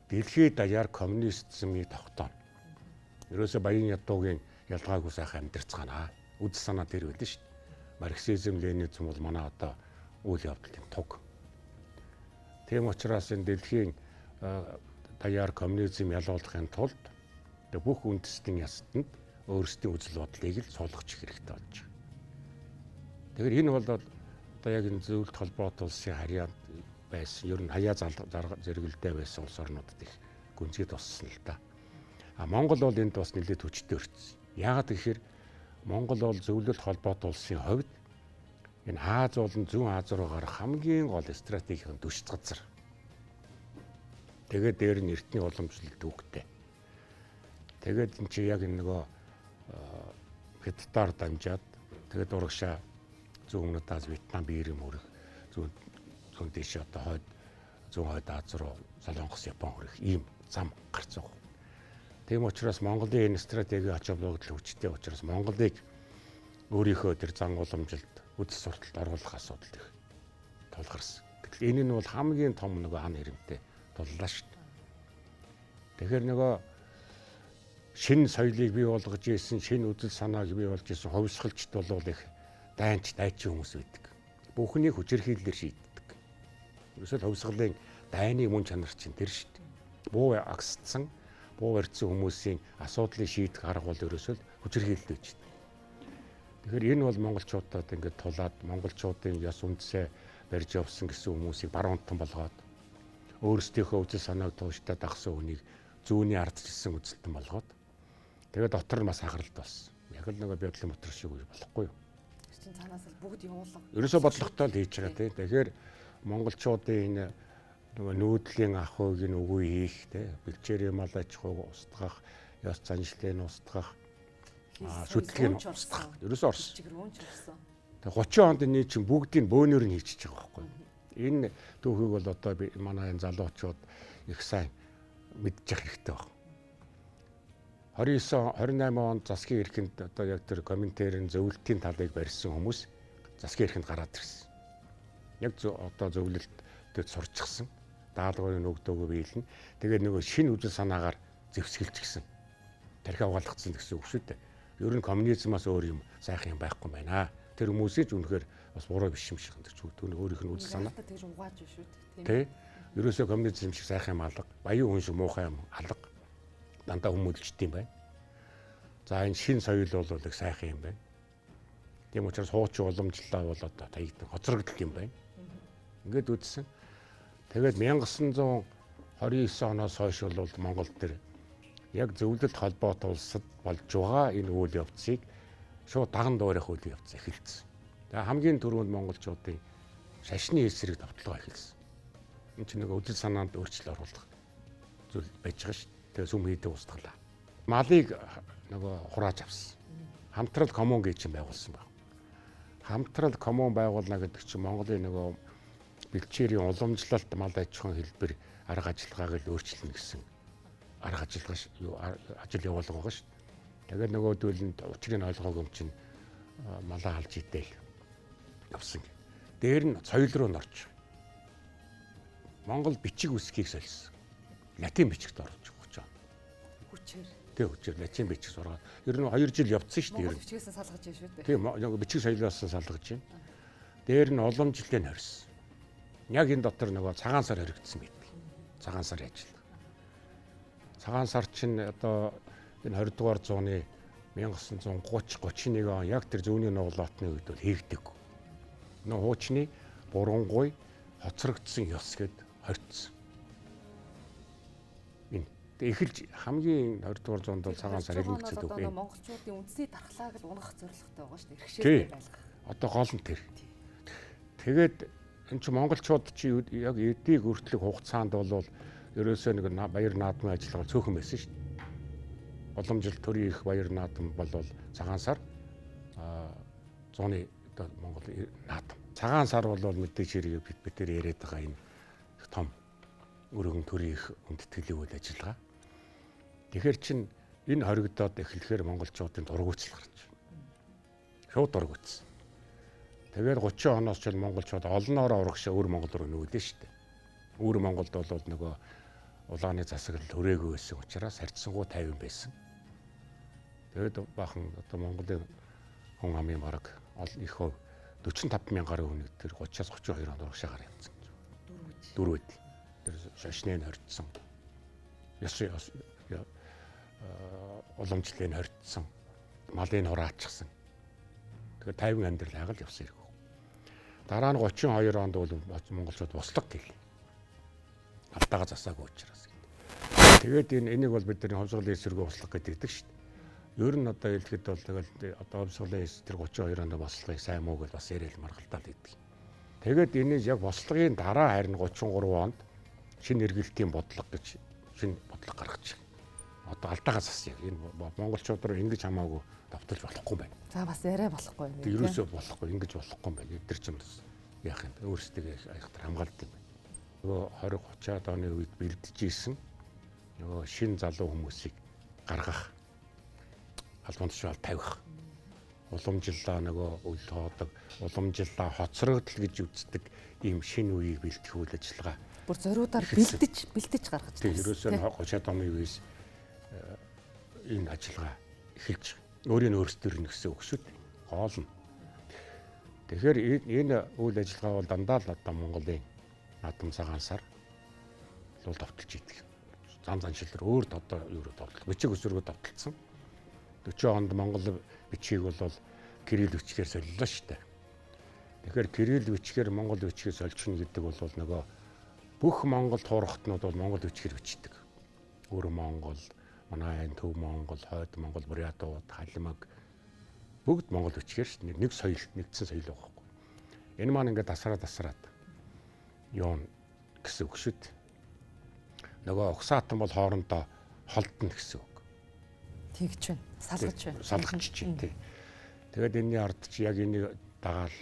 дэлхийд даяар коммунизмыг тогтооно. Ерөөсө баян ядуугийн ялгаагүй сайхан амьдарцгаана. Үд санаа тэр байл шүү дээ. Марксизм, ленинизм бол манай одоо үйл явдлын туг. Тийм учраас энэ дэлхийн даяар коммунизм ялуулахын тулд бүх үндэстэн ястанд өөрсдийн үзэл бодлыг л суулгах хэрэгтэй болж байна. Тэгэхээр энэ бол одоо яг энэ зөвлөлт холбоот улсын харьяанд байсан ер нь хаяа зэрэгэлдээ байсан улс орнуудад их гүнзгий туссан л да. Монгол бол энд бас нэлээд хүчтэй өртсөн. Яагаад гэхээр Монгол бол зөвлөлт холбоот улсын хувьд энэ Аз болон Зүүн Аз руу гарах хамгийн гол стратегийн түвшц газар. Тэгээд дээр нь эртний уламжлалт төвхтэй. Тэгээд энэ чи яг нөгөө Хятадаар дамжаад тэгээд урагшаа зүүн өмнөд Аз, Вьетнам, Бээрэм хүрэх зүүн дэш одоо хойд зүүн хойд Аз руу Солонгос, Япон хүрэх ийм зам гарч байгаа. Тийм учраас Монголын энэ стратеги ач холбогдол хүчтэй учраас Монголыг өөрийнхөө тэр зан уламжилд үдс сурталд оруулах асуудал их тулгарсан. Тэгэхээр энэ нь бол хамгийн том нөгөө ан хэрэмтэй туллаа шүү дээ. Тэгэхээр нөгөө шинэ соёлыг бий болгож ийсэн, шинэ үзэл санааг бий болж ийсэн хувьсгалчд бол их дайчин хүмүүс байдаг. Бүхнийг хүчирхийлэлээр шийддэг. Ерөөсөө хувьсгалын дайны мөн чанар чинь тэр шүү дээ. Буу агсцсан, буу барьсан хүмүүсийн асуудлыг шийдэх арга бол ерөөсөө хүчирхийлэлтэй байж дээ. Тэгэхээр энэ бол монголчуудад ингээд тулаад монголчуудын яс үндсээ барьж явсан гэсэн хүмүүсийг баруунтан болгоод өөрсдийнхөө үзэл санааг тууштай дагсан хүнийг зүүнний ардчилсан үзэлтэн болгоод тэгээд дотор нь бас хахралт болсон. Яг л нөгөө бядлын мотор шиг үе болохгүй юу? Чин цаанаас л бүгд явуулга. Ерөөсөө бодлоготой л хийж байгаа тийм. Тэгэхээр монголчуудын энэ нөгөө нүүдлийн ахуйг нь үгүй хийх тийм. Бэлчээр мал аж ахуйг устгах, ёс заншлыг устгах, шүтлгийг устгах. Ерөөсөө орсон. Тэгээ 30 онд энэ чинь бүгдийг бөөнөр нь хийчихэж байгаа байхгүй юу? Энэ түүхийг бол одоо манай энэ залуучууд их сайн мэдчих хэрэгтэй байна. 29-28 онд засгийн эрхэнд одоо яг тэр комментэрийн зөвлөлтийн талыг барьсан хүмүүс засгийн эрхэнд гараад ирсэн. Яг одоо зөвлөлтөд сурчсан. Даалгаврын өгдөөгөө биелнэ. Тэгээд нөгөө шинэ үжил санаагаар зэвсгэлчихсэн. Тархи угаалгацсан гэсэн үг шүү дээ. Ер нь коммунизмаас өөр юм сайхан юм байхгүй байна. Тэр хүмүүсийн ч үнэхээр бас буруу биш юм шиг энэ ч үгүй өөрийнх нь үжил санаа. Тэр угааж шүү дээ. Тэ? Ерөөсөө коммунизм шиг сайхан юм алга, баян хүн шиг муухай юм алга. Дандаа хүмүүлжт юм байна. За энэ шин соёл бол их сайхан юм байна. Тийм учраас хуучин уламжлалаа бол одоо таягдан хоцрогдол юм байна. Ингээд үзсэн. Тэгээд 1929 оноос хойш бол Монгол төр яг зөвлөлт холбоотой улсад болж байгаа энэ үйл явцыг шууд даган дуурайх үйл явц эхэлсэн. Тэгээд хамгийн түрүүнд монголчуудын шашны эсрэг давталгаа эхэлсэн. Энэ чинь нэг үдэл санаанд өөрчлөлт оруулах зүйл байж байгаа шүү. Тэгээ сүм хийдэг устгалаа. Малыг нөгөө хурааж авсан. Хамтрал коммун гэж юм байгуулсан баг. Хамтрал коммун байгуулна гэдэг чинь Монголын нөгөө бэлчээрийн уламжлалт мал аж ахуйн хэлбэр арга ажиллагааг л өөрчилнө гэсэн арга ажиллагаа ажил явуулга байгаа шүү. Тэгээд нөгөөдөл нь учрыг ойлгоогүй юм чинь малаа халж идээл явсан. Дээр нь соёл руу норж Монгол бичиг үсгийг сольсон. Латин бичигт оруулж байгаа. Хүчээр. Тэг хүчээр латин бичиг сургаад. Ер нь 2 жил явцсан шүү дээ. Монгол бичгээс салгаж байна шүү дээ. Тийм бичиг соёлоос салгаж байна. Дээр нь уламжлалыг хорьсон. Яг энэ дотор нөгөө цагаан сар хоригдсан байдаг. Цагаан сар ажил. Цагаан сар чинь одоо энэ 20 дугаар зууны 1930-31 он яг тэр зүүнний нуглаатны үед бол хийгдэггүй. Нөө хуучны бурангуй хоцрогдсон ёс гэд хорьцсон. Энэ эхэлж хамгийн 20 дугаар зуунд бол цагаан сар хэлмэгцэд үг. Монголчуудын үндсний дархлааг л унах зорилготой байгаа шүү дээ. Иргэшээ байлгах. Одоо гол нь тэр. Тэгээд энэ чинь монголчууд чи яг эдийг өртлөх хугацаанд бол ерөөсөө нэг баяр наадмын ажиллагаа цөөхөн байсан шүү дээ. Уламжлалт төрийн их баяр наадам бол цагаан сар зууны одоо Монгол наадам. Цагаан сар бол мэдээж хэрэг бид тэр яриад байгаа энэ том өргөн төрийн их хүндэтгэлийн үйл ажиллагаа. Тэгэхээр чин энэ хоригдоод эхлэхээр монголчуудын дургуйцал гарч байна. Шууд дургуйцсан. Тэгээд 30 оноос ч монголчууд олноороо урагшаа өвөр Монгол руу нүүлээ шүү дээ. Өвөр Монголд бол нөгөө улааны засаглал өрөөгөө байсан учраас харьцангуй 50 байсан. Тэгээд бахан одоо Монголын хүн амын бараг их 45,000 гаруй хүн тэр 30-аас 32 онд урагшаа гараад явсан. Дөрвөд. Тэр шашныг хорьдсон. Ёс уламжлалыг хорьдсон. Малыг хураачихсан. Тэгээд 50 амьдрал хайгал явсан хэрэг. Дараа нь 32 онд бол монголчууд бослог гэлээ. Алдаага засаагүй учраас. Тэгээд энийг бол бидний хувьсгалын эсрэг бослог гэдэг шүү дээ. Ер нь одоо хэлэхэд бол тэгэл одоо хувьсгалын эсрэг 32 онд бослогыг сайн муу гэж бас яриад маргалтаад идэг. Тэгээд энийг яг бослогын дараа харин 33 онд шинэ эргэлтийн бодлого гэж шинэ бодлого гаргаж байна. Одоо алдаага засъя. Энэ монголчууд руу ингэж хамаагүй давталж болохгүй байна. За бас яриа болохгүй юм. Ерөөсөө болохгүй, ингэж болохгүй юм байна. Эдгээр ч юм бас яах юм бэ? Өөрсдөө айхтар хамгаалдаг юм байна. Нөгөө 20-30-аад оны үед бэлдэж исэн нөгөө шин залуу хүмүүсийг гаргах, албан тушаал тавих, уламжлалаа нөгөө үл тоодог, уламжлалаа хоцрогдол гэж үздэг ийм шин үеийг бэлтгэх үйл ажиллагаа. Бүр зориудаар бэлдэж гаргаж байна. Ерөөсөө 30-аад оны үеэс энэ ажиллагаа эхэлж өөрийн өөрсдөр нь гэсэн үг шүү дээ. Гол нь. Тэгэхээр энэ үйл ажиллагаа бол дандаа л одоо Монголын наадам цагаансаар л давталж идэг. Зан заншилэр өөр одоо юу давтал. Бичиг үсрэгөө давталсан. 40 онд Монгол бичгийг бол кирилл бичгээр солилоо шүү дээ. Тэгэхээр кирилл бичгээр Монгол бичгийг сольчихно гэдэг бол нөгөө бүх Монгол туурхтнууд бол Монгол бичгээр бичдэг. Өөр Монгол, манай энэ Төв Монгол, Хойд Монгол, Бурятууд, Халимаг бүгд Монгол бичгээр шүү дээ. Нэг соёл, нэгдсэн соёл байгаа байхгүй. Энэ маань ингээд тасраад юун гэсэн үг шүү дээ. Нөгөө угсаатан бол хоорондоо холдно гэсэн үг. Тэгж байна. Салгаж байна. Салгаж чинь тий. Тэгээд энэний ард чи яг энийг дагаал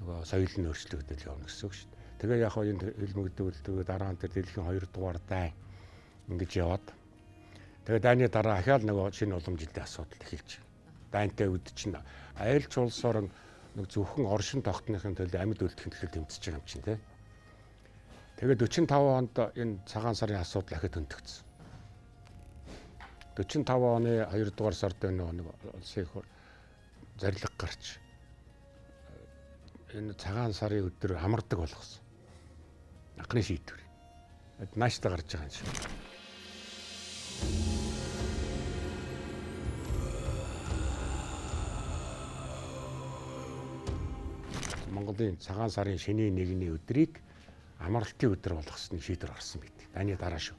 нөгөө соёл нь өөрчлөгдөж явна гэсэн үг шүү дээ. Тэгээ яг энэ хэлмэгдүүлдэг дараа нь тэр дэлхийн 2 дугаар дай ингэж яваад тэгээд дайны дараа ахаал нөгөө шинэ уламжлалын асуудал эхэлж байна. Дайнтай үед чинь айлч улсоор нэг зөвхөн оршин тогтныхын төлөө амьд үлдэхин төлөө тэмцэж байгаа юм чинь тий. Тэгээд 45 онд энэ цагаан сарын асуудал ахид хөндөгдсөн. 45 оны 2 дугаар сард нэг улсын их зарилга гарч энэ цагаан сарын өдөр амардаг болгосон. Анхны шийдвэр. Нааштай гарч байгаа юм шиг. Монголын цагаан сарын шөнийн 1-ний өдрийг амралтын өдөр болгосныг шийдвэр гаргасан байт. Дайны дараа шүү.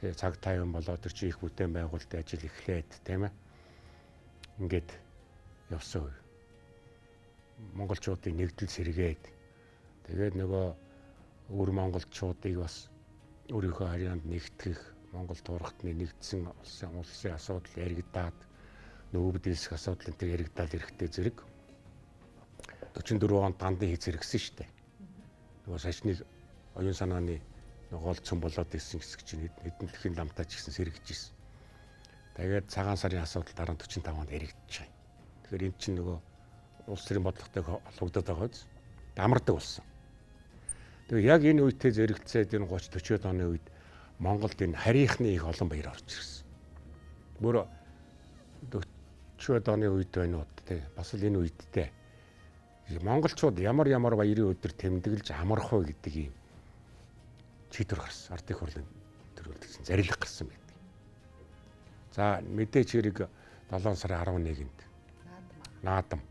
Тэгээ цаг тайван болоод тэр чи их бүтээн байгуулалтын ажил эхлээд тийм ээ. Ингээд явсан үе. Монголчуудын нэгдэл сэргээд тэгээд нөгөө өөр монголчуудыг бас өөрийнхөө харьяанд нэгтгэх Монгол туурхтны нэгдсэн улсын асуудал яригдаад нөөбд дэлсэх асуудал энэ яригдаад эрэхтэй зэрэг 44 онд дандын хийц хэрэгсэн шүү дээ. Нөгөө сашныг оюун санааны гол цөм болоод ирсэн хэсэг чинь хэдэн дэлхийн ламтаач гэсэн сэргэж ирсэн. Тэгээд цагаан сарын асуудал дараа 45 онд яригдчих юм. Тэгэхээр эн чинь нөгөө улс төрийн бодлоготой холбогдоод байгаа биз. Амардаг болсон. Тэгээ яг энэ үедээ зэрэгцээд энэ 30-40-од оны үед Монголд энэ харийнхны их олон баяр орж ирсэн. Бүр 40-од оны үед байна уу те бас л энэ үедтэй монголчууд ямар баярын өдөр тэмдэглэж амарх вэ гэдэг юм шийдвэр гарсан. Ардын хурлын төрөлдсөн зарилга гарсан байдаг. За мэдээч хэрэг 7 сарын 11-нд наадам.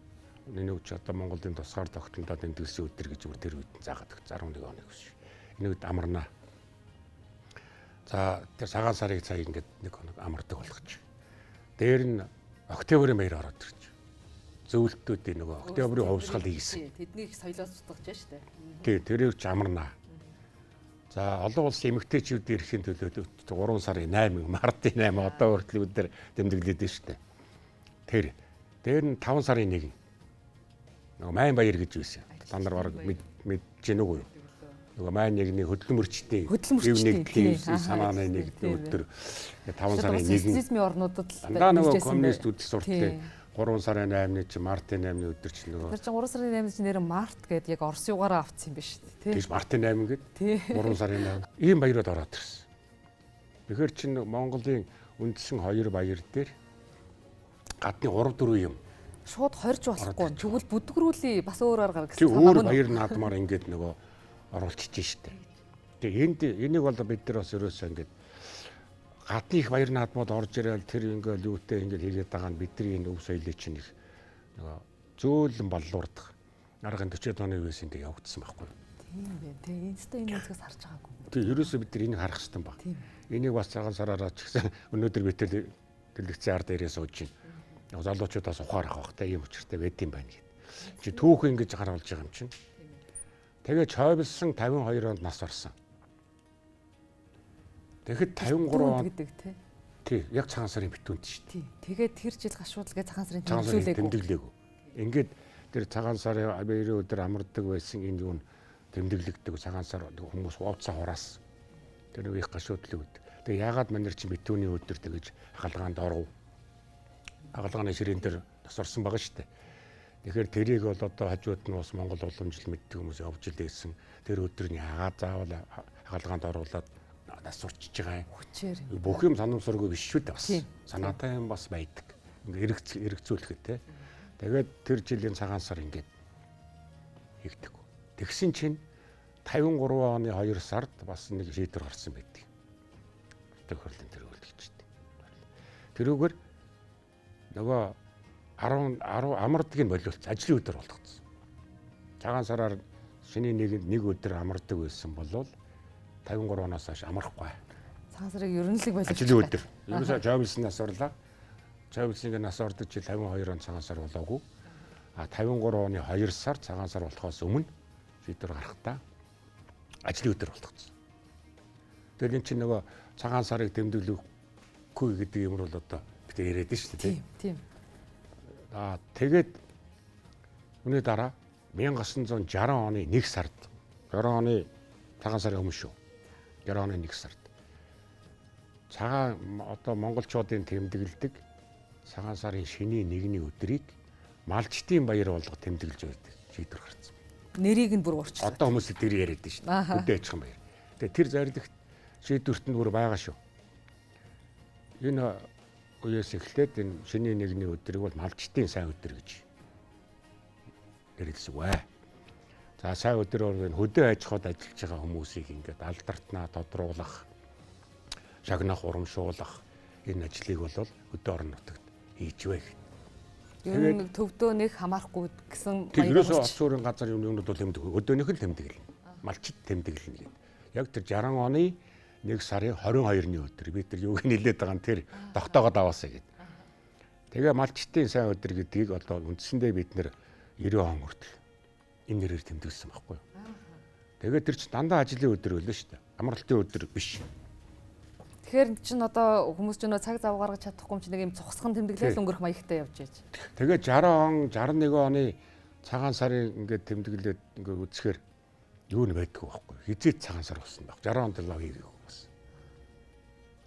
Энэ үуч одоо Монголын тусгаар тогтнолд тэмдэглэсэн өдөр гэж бүр тэр үед заагаад өгч 11 оны гэж. Энэ үед амарна. За тэр цагаан сарыг цаа ингээд нэг хоног амардаг болгоч. Дээр нь октябрийн баяр ороод ирж. Зөвлөлтүүдийн нөгөө октябрийн хувьсгал хийсэн. Тэднийг соёлоос утгаж байна шүү дээ. Тий, тэрийг ч амарна. За олон улсын эмэгтэйчүүд ирэхин төлөө 3 сарын 8 мартын 8 одоо хүртэл өдөр тэмдэглээд байна шүү дээ. Тэр нь 5 сарын 1 нөгөө майн баяр гэж байсан. Та нар бараг мэдж гэнэ үгүй юу? Нөгөө майн 1-ний хөдөлмөрчдийн нэгдлийн санааны нэгдлийн өдөр 5 сарын 1 социализмын орнуудад л дандаа нөгөө коммунист үдс суртлаа. 3 сарын 8-ны чи мартын 8-ны өдөр чи нөгөө. Тэр чинь 3 сарын 8-ны чи нэр март гэдэг яг Орос югаараа авцсан юм биш үү? Тэгж мартын 8 гэдэг. 3 сарын 8. Ийм баярууд ороод ирсэн. Тэгэхээр чи Монголын үндсэн 2 баяр дээр гадны 3-4 юм шууд хорж болохгүй. Тэгвэл бүдгрүүлээ бас өөрөөр гаргасан. Тэг өөр баяр наадмаар ингээд нөгөө оруулчихж штэ. Тэгээ энийг бол бид нар бас ерөөсөө ингээд гадны их баяр наадмууд орж ирэл тэр ингээд юутэй ингээд хийгээд байгаа нь бидний энэ өв соёлыг чинь их нөгөө зөөлөн баллуурдах аргын 40-од оны үеэс ингэ явагдсан байхгүй. Тийм бэ. Тэгээ инстаа энэ үзгээс харж байгаагүй. Тэгээ ерөөсөө бид нар энийг харах хэрэгтэй баг. Энийг бас цагаан сараараа ч гэсэн өнөөдөр бид телевизийн ард дээрээ сууж байна. Залуучуудаас ухаарах бах та ийм учиртай байд юм байна гэд. Чи түүх ингэж харуулж байгаа юм чинь. Тэгээ чойвлсан 52 онд нас орсон. Тэгэхэд 53 гэдэг тий. Тий, яг цагаан сарын битүүнд шүү дээ. Тий. Тэгээд тэр жил гашуудлага цагаан сарын тэмдэглэегүй. Ингээд тэр цагаан сарын 2 өдөр амардаг байсан энэ юу тэмдэглэгдэг цагаан сар хүмүүс ууцаа хураас. Тэр их гашуудлыг үд. Тэгээ яагаад манер чи битүүний өдөр тэгэж хагалгаанд оров. Хагалгааны ширээн дээр нас орсон байгаа шүү дээ. Тэгэхээр тэрийг бол одоо хажууд нь бас Монгол уламжлал мэддэг хүмүүс явж илээсэн. Тэр өдөр нь яагаад заавал хагалгаанд оруулаад нас урчиж байгаа юм. Хүчээр. Бүх юм санамсаргүй биш шүү дээ бас. Санаатай юм бас байдаг. Ингээ эргцүүлэхэд те. Тэгээд тэр жилийн цагаан сар ингээд хийгдэг. Тэгсэн чинь 53 оны 2 сард бас нэг шийдвэр гарсан байдаг. Тохиолдолд тэр үлдчихсэн. Тэрүүгээр нөгөө 10 амардгийг болиулсан. Ажлын өдөр болгоцсон. Цагаан сараар шиний нэг өдөр амардаг байсан бол 53 оноос хойш амархгүй. Цагаан сарыг ерөнхийдөө болиулсан. Ажлын өдөр. Ерөөсөө Жовлсын нас орлаа. Жовлсын нас ордог жил 52 он цагаан сар болоогүй. 53 оны 2 сар цагаан сар болохоос өмнө шийдвэр гарахтаа ажлын өдөр болгоцсон. Тэгэхээр энэ чинь нөгөө цагаан сарыг тэмдэглэхгүй гэдэг юм бол одоо бид яриад шүү дээ. Тийм. Тэгээд үүний дараа 1960 оны 1 сард 60 оны цагаан сарын өмнө шүү. 60 оны 1 сард цагаан одоо монголчуудын тэмдэглэдэг цагаан сарын шиний 1-ний өдрийг малчтын баяр болгох тэмдэглэж байдаг шийдвэр гарсан. Нэрийг нь бүр уурчлаа. Одоо хүмүүс тэр яриад шүү дээ. Өдөө ачхан баяр. Тэгээ тэр зорилгот шийдвэрт нь бүр байгаа шүү. Энэ үеэс эхлээд энэ шиний 1-ний өдрийг бол малчтын сайн өдөр гэж нэрлэсвэ. За сайн өдрөөр энэ хөдөө аж ахуйд ажиллаж байгаа хүмүүсийг ингээд алдартнаа тодруулах, шагнах, урамшуулах энэ ажлыг бол хөдөө орон нутагт хийжвэ. Ер нь төвдөө нэг хамаарахгүй гэсэн баяр. Тэрөөсөө орчин суурин газар юмнууд бол тэмдэг. Өдөөнийх нь тэмдэглэн. Малчит тэмдэглэн гэдэг. Яг тэр 60 оны 1 сарын 22-ны өдөр бид тэр юуг нэлээд байгаа нь тэр тогтоогоод аваасаа гэдэг. Тэгээ малчтын сайн өдөр гэдгийг одоо үндсэндээ бид нэр 90 он хүртэл энэ нэрээр тэмдэглэсэн байхгүй юу. Тэгээ тэр чинь дандаа ажлын өдөр байлаа шүү дээ. Амралтын өдөр биш. Тэгэхээр чинь одоо хүмүүс ч нөө цаг зав гаргаж чадахгүй юм чинь нэг юм цухсхан тэмдэглэл өнгөрөх маягтай явж байж. Тэгээ 60 он 61 оны цагаан сарын ингээд тэмдэглээд ингээд үзэхээр юу нэ байдгүй байхгүй. Хизээд цагаан сар болсон баг. 60 онд л хийгээгүй бас.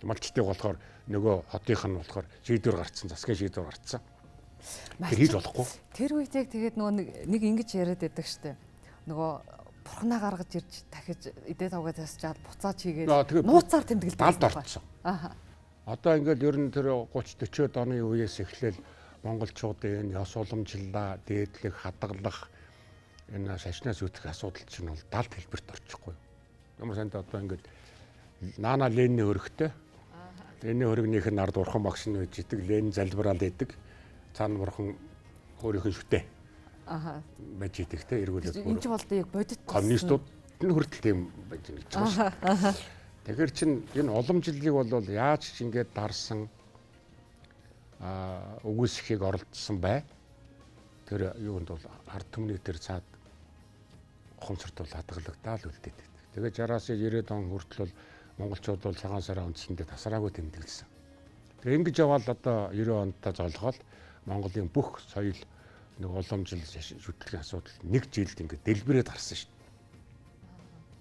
Малчтыг болохоор нөгөө хотынх нь болохоор шийдвэр гарцсан, засгийн шийдвэр гарцсан. Тэр хийж болохгүй. Тэр үед яг тэгээд нөгөө нэг ингэж яриад байдаг штэ. Нөгөө бурхнаа гаргаж ирж дахиж эдээ тавгаа засчаад буцааж хийгээд нууцаар тэмдэглэдэг болсон. Одоо ингээд ер нь тэр 30 40-од оны үеэс эхлээл монголчуудын ёс уламжлалаа дээдлэх, хадгалах энэ шашнаас үүдэх асуудал чинь бол далд хэлбэрт орчихгүй. Ямар санд одоо ингээд наана Ленины хөрөгтэй. Ленины хөрөгнийх нь ард урхан багш нь байж идэг, Ленин залбираал идэг. Цаана бурхан өөрийнх нь шүтээ. Байж идэг те эргүүлээд. Энэ ч болдоо яг бодит коммунистууд нь хүртэл тийм байж гэж байна. Тэгэхээр чин энэ уламжлалыг бол яаж ч ингээд дарсан үгүйсэхийг оролдсон бай. Тэр юунд бол ард түмний тэр цаад ухамсарт бол хадгалагдаад үлдээд байдаг. Тэгээ 60-аас 90-ад он хүртэл бол монголчууд бол цагаан сараа үндсэндээ тасраагүй тэмдэглэсэн. Тэгээ ингэж явбал одоо 90 ондоо золгоод Монголын бүх соёл нэг уламжлал шүтлэгийн асуудал нэг жилд ингээд дэлбэрээд гарсан шүү дээ.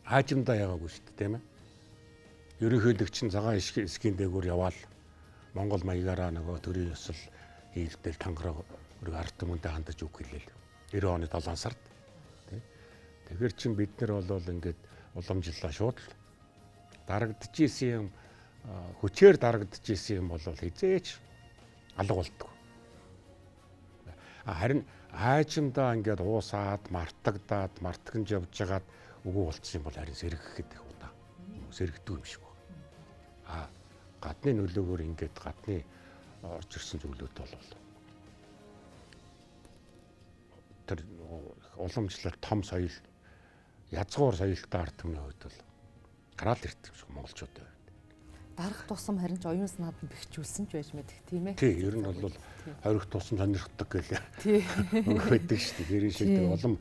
Хаажимдаа яваагүй шүү дээ, тийм ээ. Ерөнхийлөгч нь цагаан эсхийн дээгүүр яваал Монгол маягаараа нөгөө төрийн ёсол хийлдэл тангараг ард түмэндээ хандаж үг хэлээл. 90 оны 7 сард. Тэгэхээр чин бид нар бол ингээд уламжлалаа шууд дарагдчихсэн юм хүчээр дарагдчихсэн юм бол хизээч алга болдог. Харин аажимдаа ингээд уусаад мартагдаад мартганж явж байгаад үгүй болцсон юм бол харин сэргэх гэдэг удаа. Сэргдэг юм шиг байна. Гадны нөлөөгөөр ингээд гадны орж ирсэн зүйлүүд бол тэр уламжлалт том соёл язгуур соёлтой ард түмний хувьд бол гараал ирдэг шүү монголчуудын хувьд. Дарах тусам харин ч оюун санаанд нь бэхжүүлсэн ч байж мэдэх тийм ээ. Тий, ер нь бол хорих тусам сонирхдаг гэлээ. Тий. Өгөөдөг шүү дээ. Гэрийн шилдэг улам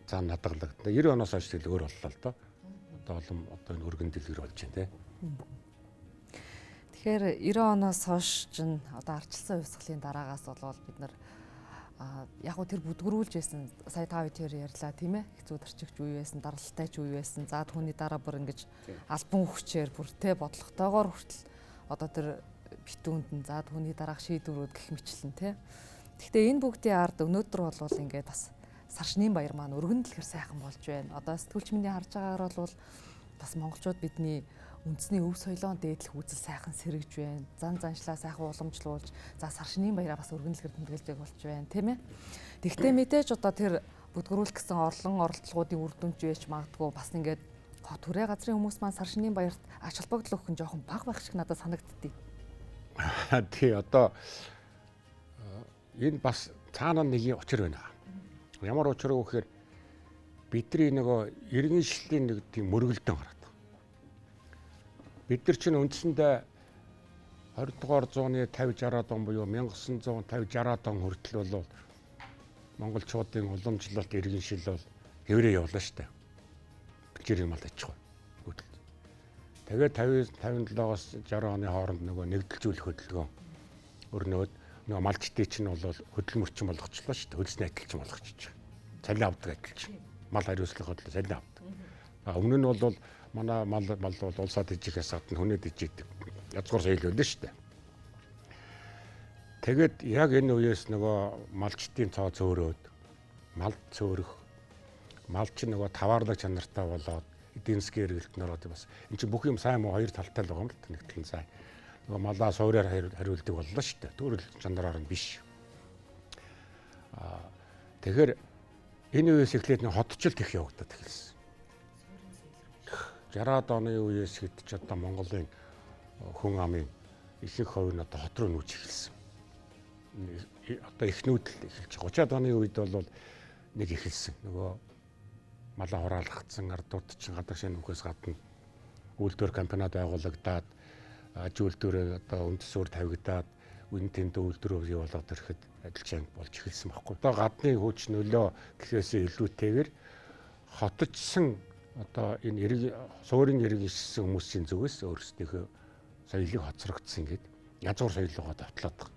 цаана хадгалагдана. 90 оноос хойш тэгэл өөр боллоо л доо. Одоо улам одоо энэ өргөн дэлгэр болж байна те. Тэгэхээр 90 оноос хойш чинь одоо ардчилсан хувьсгалын дараагаас болоод бид нар яг гоо тэр бүдгэрүүлж байсан сая та хоёр тэр ярьлаа тийм ээ хэцүү тарчигч үе байсан даралтай ч үе байсан за түүний дараа бүр ингэж албан хүчээр бүр тэ бодлоготойгоор хүртэл одоо тэр битүүнд нь за түүний дараах шийдвэрүүд гэх мэтлэн тэ. Гэхдээ энэ бүгдийн ард өнөөдөр бол ингээд бас Саршнын баяр маань өргөн дэлгэр сайхан болж байна. Одоо сэтгүүлч миний харж байгаагаар бол бас монголчууд бидний үндэсний өв соёлоон дээдлэх үзэл сайхан сэргэж байна. Зан заншлаа сайхан уламжлуулж, за Саршнын баяраа бас өргөнлөгөр тэмдэглэж болж байна, тийм ээ. Тэгвэл мэдээж одоо тэр бүдгэрүүлэх гэсэн орлон оролдлогуудын үр дүнч байж магадгүй бас ингээд хот хүрээ газрын хүмүүс маань Саршнын баярт ач холбогдол өгөх нь жоохон бага байх шиг надад санагддгийг. Тий, одоо энэ бас цаана нэг учир байна. Ямар учир вэ гэхээр бидний нөгөө иргэншлийн нэг тийм мөргөлдөн гараад. Бид нар чинь үндсэндээ 20 дугаар зууны 50-60-аад он буюу 1950-60-аад он хүртэл бол монголчуудын уламжлалт иргэншил бол хэврээ явлаа штэ. Бэлчээрийн мал аж ахуй. Тэгээд 57-аас 60 оны хооронд нөгөө нэгдэлжүүлэх хөдөлгөөн өрнөөд нөгөө малчдын чинь бол хөдөлмөрчин болгочлоо штэ. Хөлсний адилчин болгочихж байгаа. Цалин авдаг адилчин. Мал хариуцлага хөдлөө цалин авдаг. Өмнө нь бол манай мал бол улсаад ижихээс гадна хүнээд ижидэг. Язгуур соёл байлаа шүү дээ. Тэгэд яг энэ үеэс нөгөө малчдын цоо цөөрөөд малд цөөрөх мал чинь нөгөө таваарлаг чанартай болоод эдийн засгийн эргэлтнээр одоо бас эн чинь бүх юм сайн муу хоёр талтай л байгаа юм л та нэг тал нь сайн. Нөгөө малаа суурьаар хариулдаг боллоо шүү дээ. Төрөл чанараар нь биш. Тэгэхээр энэ үеэс эхлээд нэг хотчлт их явагдаад эхэлсэн. 60-аад оны үеэс хэд ч одоо Монголын хүн амын ихэнх хувь нь одоо хот руу нүүж эхэлсэн. Одоо эхнүүд л эхэлж 30-аад оны үед бол нэг эхэлсэн. Нөгөө малаа хураалгацсан ард урдчин гадаг шинэ нөхөөс гадна үйлдвэр компаниуд байгуулагдаад аж үйлдвэрээ одоо үндэс суурь тавигдаад үн тэнд үйлдвэрөө бий болгоод ирэхэд адилхан болж эхэлсэн байхгүй. Одоо гадны хүч нөлөө гэхээсээ илүүтэйгээр хотчсон одоо энэ суурийн иргэншсэн хүмүүсийн зүгээс өөрсдийнхөө соёлыг хоцрогдсон гэдэг язгуур соёлоо давтлаад байгаа.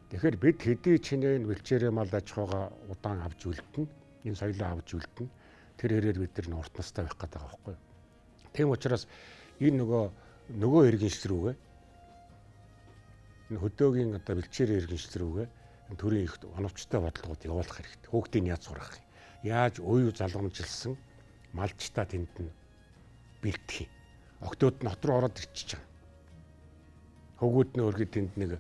Тэгэхээр бид хэдий чинээ бэлчээрээ мал аж ахуйгаа удаан авч үлдэнэ, энэ соёлоо авч үлдэнэ. Тэр хэрээр бид нар урт настай байх гэдэг байгаа байхгүй. Тийм учраас энэ нөгөө иргэншил рүүгээ энэ хөдөөгийн одоо бэлчээрээ иргэншил рүүгээ энэ төрийн их оновчтой бодлогод явуулах хэрэгтэй. Хүүхдийн яд сурах юм. Яаж уян залгамжилсан малчтаа тэнд нь бэлдэх юм. Октод нь хот руу ороод ирчихэж байгаа. Хөвгүүд нь өөргөд тэнд нэг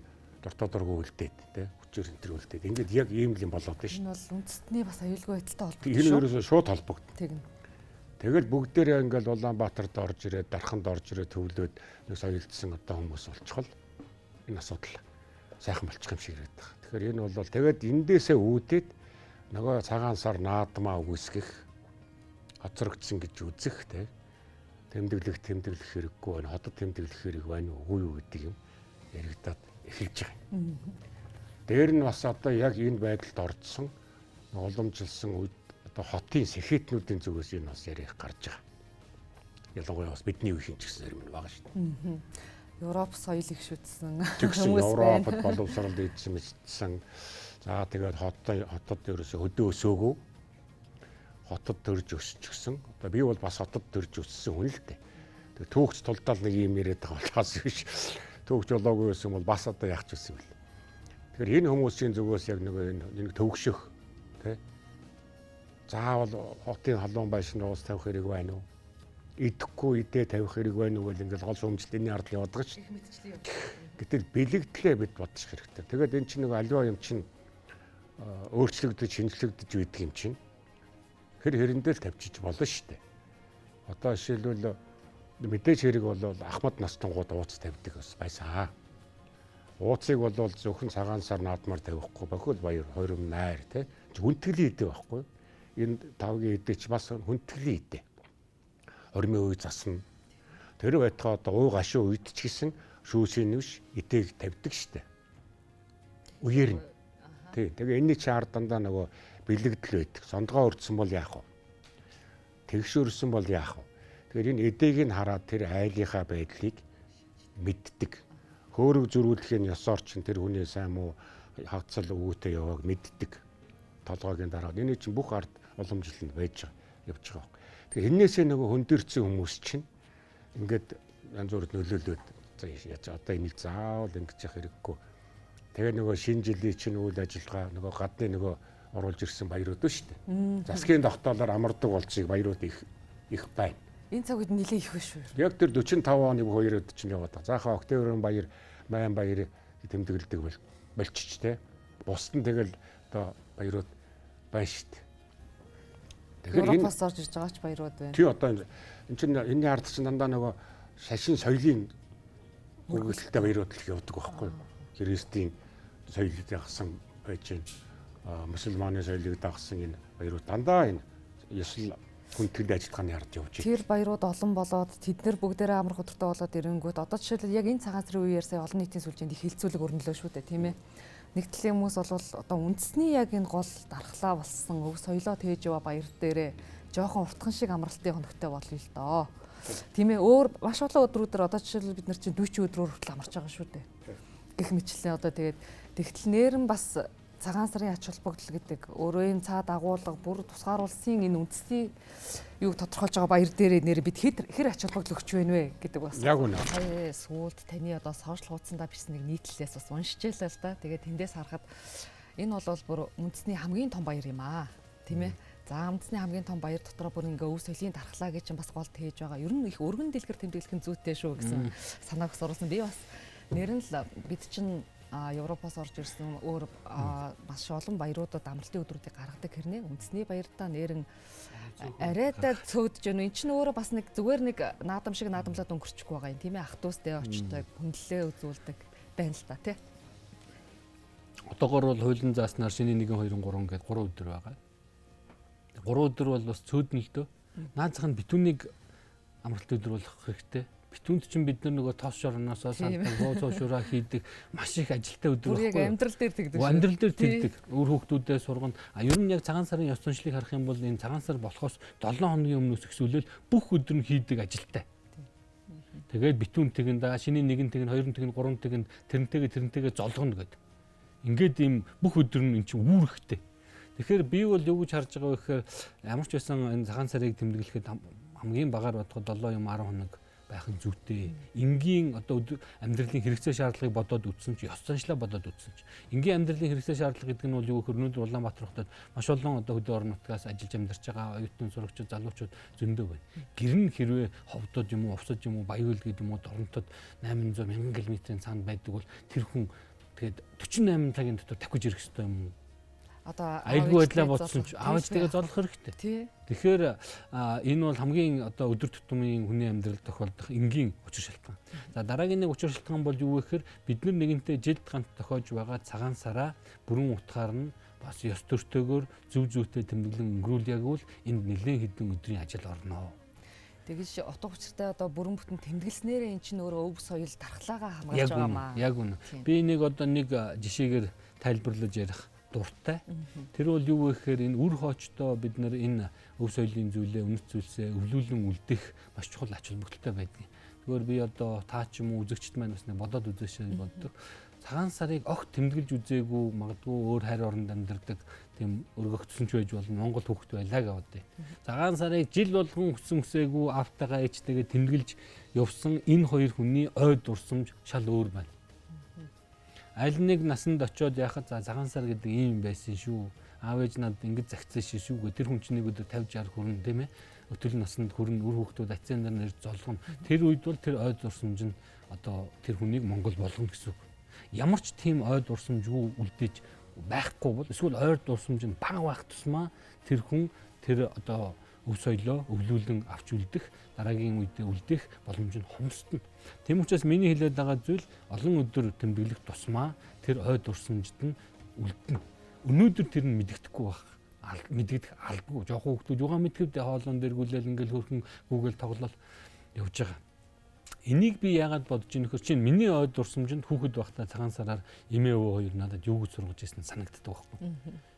дортоодоргүй үлдээд тий хүчээр энэ үлдээд. Ингээд яг ийм л юм болоод байна шүү. Энэ бол үндэстний бас аюулгүй байдалтай холбоотой шүү. Энэ ерөөсөө шууд холбогдсон. Тэгнь. Тэгэл бүгдээрээ ингээд Улаанбаатарт орж ирээд, Дарханд орж ирээд төвлөөд нэг соёлдсон одоо хүмүүс болчихвол энэ асуудал сайхан болчих юм шиг ирээд байгаа. Тэгэхээр энэ бол тэгээд эндээсээ үүдээд нөгөө цагаан сар наадмаа үгүйсгэх хоцрогдсон гэж үзэх тий тэмдэглэх хэрэггүй байна. Хотод тэмдэглэх хэрэг байна уу юу гэдэг юм яригадаад эхэлж байгаа. Дээр нь бас одоо яг энэ байдалд ордсон уламжилсан үед одоо хотын сэхэтнүүдийн зүгээс энэ бас ярих гарч байгаа. Ялангуяа бас бидний үеийн ч гэсэн юм байгаа шүү дээ. Европ соёл их шүтсэн хүмүүс байна. Европод боловсрол ийдсэн мэдсэн. За тэгээд хотод ерөөсө хөдөө өсөөгөө хотод төрж өсчихсэн. Одоо би бол бас хотод төрж өссөн хүн л дээ. Тэгээд түүхч тулдаал нэг юм яриад байгаа болохоос биш. Түүхч болоогүй байсан бол бас одоо яах ч гэсэн юм. Тэгэхээр энэ хүмүүсийн зүгээс яг нэг төвөгшөх тий. Заавал хотын халуун байшин уус тавих хэрэг байна уу? Идэхгүй идэ тавих хэрэг байна уу гэл ингээл гол сүмжлэний ард яваад байгаа шүү. Гэтэл бэлэгдлээ бид бодчих хэрэгтэй. Тэгээд эн чинь нэг аливаа юм чинь өөрчлөгдөж, шинжлэгдэж үйдэг юм чинь хэр хэрэндээ л тавьчих болно шүү дээ. Одоо жишээлбэл мэдээж хэрэг бол Ахмад настангууд ууц тавьдаг байсан. Ууцыг бол зөвхөн цагаан сар наадмаар тавихгүй бохол баяр, хорим, найр тий. Хүндэтгэлийн идэ байхгүй. энэ тавгийн эдэж бас хүндэтгэлийн эдэ. Ормын үе засна. Тэр байтугай одоо уу гашуу үед ч гэсэн шүүсийн нүш эдэг тавьдаг штэ. Үеэр нь. Тий. Тэгээ энэний чи ард дандаа нөгөө бэлэгдэл байдаг. Сондгоо өрдсөн бол яах вэ? Тэгшүүрсэн бол яах вэ? Тэгэхээр энэ эдэг нь хараад тэр айлынхаа байдлыг мэддэг. Хөөрөг зөрүүлэхийн ёсоор чин тэр хүний сайн муу хавцал өвөтэй явааг мэддэг. Толгойн дараа энэ чинь бүх ард уламжлалт байж явж байгаа. Тэгэхээр энээсээ нөгөө хөндөрцөн хүмүүс чинь ингээд янз бүрд нөлөөлөд за яаж одоо энийг заавал ингэж явах хэрэггүй. Тэгээ нөгөө шинэ жилийн чинь үйл ажиллагаа нөгөө гадны нөгөө оруулж ирсэн баярууд шүү дээ. Засгийн тогтоолоор амардаг болцыг баярууд их байна. Энэ цаг үед нэлээ их биш үү? Яг тэр 45 оны хоёрод чинь яваад байгаа. Заахаа октябрын баяр, майан баярыг тэмдэглэдэг болчих те. Бусд нь тэгэл одоо баярууд байна шүү дээ. Тэгэхээр Европоос орж ирж байгаа ч баярууд байна. Тий одоо энэ чинь энэний ард чинь дандаа нөгөө шашин соёлын үргэлжлэлтэй баярууд л явдаг байхгүй юу? Христийн соёлыг дагсан байж байна. Мусульманы соёлыг дагсан энэ баярууд дандаа энэ ёсол хүндэтгэл ажиллагааны ард явж байна. Тэр баярууд олон болоод тэд нар бүгдээрээ амар хөдөлгөөнтэй болоод ирэнгүүт одоо жишээлбэл яг энэ цагаан сарын үеэр сая олон нийтийн сүлжээнд их хилцүүлэг өрнөлөө шүү дээ тийм ээ. Нэг талын хүмүүс бол одоо үндэсний яг энэ гол дархлаа болсон өв соёлоо тээж яваа баяр дээрээ жоохон уртхан шиг амралтын хоногтой болъё л доо. Тийм ээ өөр маш олон өдрүүдээр одоо жишээлбэл бид нар чинь 40 өдрөөр хүртэл амарч байгаа шүү дээ. Гэх мэтлээ одоо тэгээд тэгтэл нэрэн бас цагаан сарын ач холбогдол гэдэг өөрөө энэ цаад агуулга бүр тусгааруулсан энэ үндэсний юуг тодорхойлж байгаа баяр дээрээ нэр бид хэр ач холбогдол өгч байна вэ гэдэг бас. Яг үнэ. Сая сүүлд таны одоо сошиал хуудсандаа бичсэн нэг нийтлэлээс бас уншижээ л да. Тэгээд тэндээс харахад энэ бол бүр үндэсний хамгийн том баяр юм аа. Тийм ээ. За үндэсний хамгийн том баяр дотроо бүр ингээ өв соёлын дархлаа гэж чинь бас гол тээж байгаа. Ер нь их өргөн дэлгэр тэмдэглэх нь зүйтэй шүү гэсэн санааг оруулсан. Би бас нэр нь л бид чинь Европоос орж ирсэн өөр маш олон баяруудад амралтын өдрүүдийг гаргадаг хэрнээ үндэсний баяртаа нэрэн арайдаа цөөдөж байна. Энд чинь өөрөө бас нэг зүгээр нэг наадам шиг наадамлаад өнгөрчихгүй байгаа юм тийм ээ. Ах トゥ устэй очдог, хүндлээ үзүүлдэг байна л та тий. Одоогор бол хуулийн зааснаар шинэ 1 2 3 гээд 3 өдөр байгаа. 3 өдөр бол бас цөөднө л дөө. Наацх нь битүүнийг амралтын өдөр болох хэрэгтэй. Битүүнд чинь бид нөгөө тоос шорноосоо салдаг, боо шураа хийдэг маш их ажилтай өдөр байхгүй. Яг амьдрал дээр тэгдэг. Амьдрал дээр тэгдэг. Өөр хүүхдүүдээ сургана. Ер нь яг цагаан сарын ёс заншлыг харах юм бол энэ цагаан сар болохоос 7 хоногийн өмнөөс эхсүүлэл бүх өдөр нь хийдэг ажилтай. Тэгээд битүүн тэгэн да шиний 1 тэгэн 2 тэгэн 3 тэгэн тэрнтэйгээ золгоно гэдэг. Ингээд ийм бүх өдөр нь эн чинь үүрэгтэй. Тэгэхээр би бол юу гэж харж байгаа вэ гэхээр ямар ч байсан энэ цагаан сарыг тэмдэглэхэд хамгийн багаар бодоход 7 юм 10 хоног байх нь зүйтэй. Энгийн одоо амьдралын хэрэгцээ шаардлагыг бодоод үтсэн ч ёс заншлаа бодоод үтсэн ч. Энгийн амьдралын хэрэгцээ шаардлага гэдэг нь бол юу гэхээр өнөөдөр Улаанбаатар хотод маш олон одоо хөдөө орон нутгаас ажиллаж амьдарч байгаа оюутан сурагчид залуучууд зөндөө байна. Гэр нь хэрвээ ховдод юм уу, увсад юм уу, Баян-Үл гэдэг юм уу, Доронтод 800 мянган км-ийн цаанд байдаг бол тэр хүн тэгээд 48 цагийн дотор давхиж ирэх ёстой юм уу? Одоо айгүй байдлаа бодсон ч аавч тэгээ золох хэрэгтэй. Тий. Тэгэхээр энэ бол хамгийн одоо өдөр тутмын хүний амьдралд тохиолдох энгийн учир шалтгаан. За дараагийн нэг учир шалтгаан бол юу вэ гэхээр бид нар нэгэнтээ жилд ганц тохиож байгаа цагаан сараа бүрэн утгаар нь бас ёс төртөөгөөр зөв зүйтэй тэмдэглэн өнгөрүүл яг үл энд нэлээд хэдэн өдрийн ажил орно. Тэгэж утга учиртай одоо бүрэн бүтэн тэмдэглэснээр эн чинь өөрөө өв соёл дархлаагаа хамгаалж байгаа маа. Яг үнэ. Би нэг жишээгээр тайлбарлаж ярих дуртай. Тэр бол юу вэ гэхээр энэ үр хоочтой бид нар энэ өв соёлын зүйлээ үнэт зүйлсээ өвлүүлэн үлдэх маш чухал ач холбогдолтой байдаг. Тэгвэл би одоо таа ч юм уу үзэгчд маань бас бодоод үзээшээ боддог. Цагаан сарыг огт тэмдэглэж үзээгүй магадгүй өөр хайр оронд амьдардаг тийм өргөгдсөн ч байж болно Монгол хүүхэд байлаа гэдэг. Цагаан сарыг жил болгон хүсээгүй автагаа ээжтэйгээ тэмдэглэж явсан энэ хоёр хүний ой дурсамж шал өөр байна. Аль нэг насанд очиод яхад за цагаан сар гэдэг ийм байсан шүү. Аав ээж надад ингэж загцсан шүү гэ. Тэр хүн чинь нэг өдөр 50 60 хүрнэ тийм ээ. Өтөл насанд хүрнэ үр хүүхдүүд ацсан дээр нэр золгоно. Тэр үед бол тэр ой дурсамж нь одоо тэр хүнийг Монгол болгоно гэсэн үг. Ямар ч тийм ой дурсамжгүй үлдээж байхгүй бол эсвэл ой дурсамж нь бага байх тусмаа тэр хүн тэр одоо өв соёлоо өвлүүлэн авч үлдэх дараагийн үедээ үлдэх боломж нь хомсдно. Тийм учраас миний хэлээд байгаа зүйл олон өдөр тэмдэглэх тусмаа тэр ой дурсамжид нь үлдэнэ. Өнөөдөр тэр нь мэдэгдэхгүй байх. мэдэгдэх албагүй. Жохон хүмүүс юугаа мэдгэвд хоолон дээр гүлээл ингээл хөрхөн Google тоглол явж байгаа. Энийг би яагаад бодож ийн нөхөр чинь миний ойд дурсамжинд хүүхэд байхдаа цагаан сараар эмээ өвөө хоёр надад юу гэж сургаж ирсэн санагддаг байхгүй.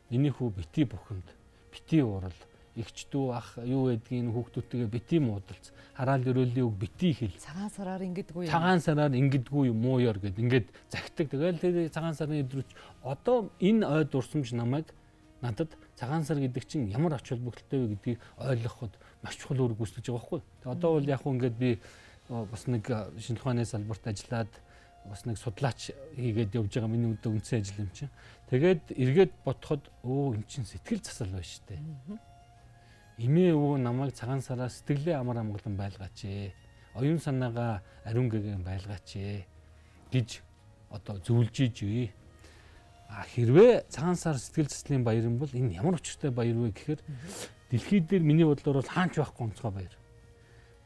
Миний хүү бити бухимд, бити уурал, эгч дүү ах юу гэдгийг хүүхдүүдтэйгээ бити муудалц, хараал өрөөлийн үг бити хэл. Цагаан сараар ингэдэггүй юм. Цагаан сараар ингэдэггүй юм уу ёр гэд ингээд захидаг. Тэгэл тэр цагаан сарын өдрөч одоо энэ ойд дурсамж намайг надад цагаан сар гэдэг чинь ямар ач холбогдолтой вэ гэдгийг ойлгоход маш чухал үүрэг гүйцэтгэж байгаа байхгүй. Одоо бол яг хөө ингээд би бас нэг шинжлэх ухааны салбарт ажиллаад бас нэг судлаач хийгээд явж байгаа миний өдөө үндсэн ажил юм чинь. Тэгээд эргээд бодоход өө эн чинь сэтгэл засал байна шүү дээ. Эмээ өвөө намайг цагаан сараар сэтгэлээ амар амгалан байлгаач ээ. Оюун санаагаа ариун гээгэн байлгаач ээ гэж одоо зөвлөж ий. Хэрвээ цагаан сар сэтгэл заслын баяр юм бол энэ ямар учиртай баяр вэ гэхээр дэлхий дээр миний бодлоор бол хаанч байхгүй онцгой баяр.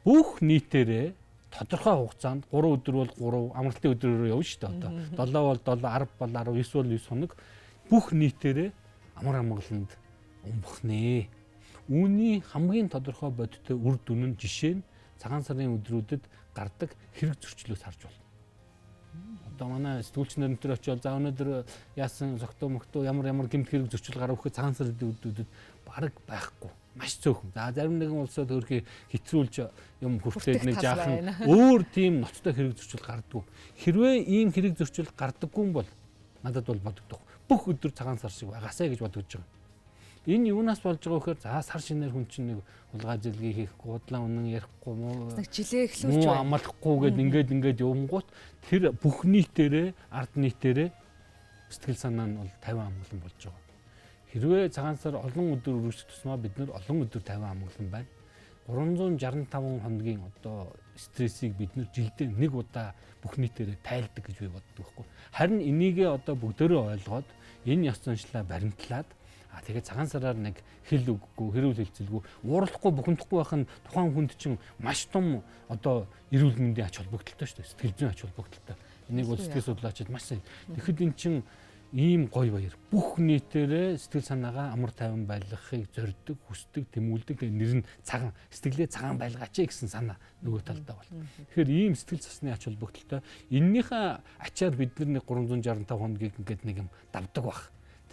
Бүх нийтээрээ тодорхой хугацаанд 3 өдөр бол 3 амралтын өдрөөр явна шүү дээ одоо 7 бол 7 10 бол 10 9 бол 9 хоног бүх нийтээрээ амар амгаланд өмбөхнэ. Үүний хамгийн тодорхой бодиттой үр дүн нь жишээ нь цагаан сарын өдрүүдэд гардаг хэрэг зөрчлөөс харж байна. Одоо манай сэтгүүлч нар өнтер очиод за өнөөдөр яасан зогтоо мөгтөө ямар гэмт хэрэг зөрчил гарах гэхэд цагаан сарын өдрүүдэд бараг байхгүй. Маш цөөхөн. За зарим нэгэн улсад өөрхий хэтрүүлж юм хүртээд нэг жаахан өөр тийм ноцтой хэрэг зөрчил гардаггүй. Хэрвээ ийм хэрэг зөрчил гардаггүй юм бол надад бол бодогдох. Бүх өдөр цагаан сар шиг байгаасаа гэж бодож байгаа. Энэ юунаас болж байгаа вэхээр за сар шинээр хүн чинь нэг улгаа жилгээ хийхгүй, удлаа үнэн ярихгүй мó. Нэг жилээ эхлүүлж байна. Амлахгүй гэд ингээд юмгууд тэр бүх нийтээрээ ард нийтээрээ сэтгэл санаа нь бол 50 амгалан болж байгаа. Хэрвээ цагаан сар олон өдөр үргэлжлэх тусмаа бид нар олон өдөр 50 амгалан байна. 365 хоногийн одоо стрессийг бид нар жилдээ нэг удаа бүх нийтээрээ тайлдаг гэж би боддог байхгүй. Харин энийгээ одоо бүгдөө ойлгоод энэ ёс заншлаа баримтлаад тэгээд цагаан сараар нэг хэл үггүй, хэрүүл хэлцэлгүй, ууралахгүй, бухимдахгүй байх нь тухайн хүнд чинь маш том одоо эрүүл мэндийн ач холбогдолтой шүү дээ. Сэтгэл зүйн ач холбогдолтой. Энийг бол сэтгэл судлаачид маш сайн. Тэгэхэд эн чинь ийм гоё баяр. Бүх нийтээрээ сэтгэл санаагаа амар тайван байлгахыг зорддог, хүсдэг, тэмүүлдэг. Тэгээ нэр нь цагаан, сэтгэлээ цагаан байлгаач гэсэн санаа нөгөө талдаа бол. Тэгэхээр ийм сэтгэл засны ач холбогдолтой. Эннийхээ ачаар бид нар 365 хоногийг ингээд нэг юм давдаг баг.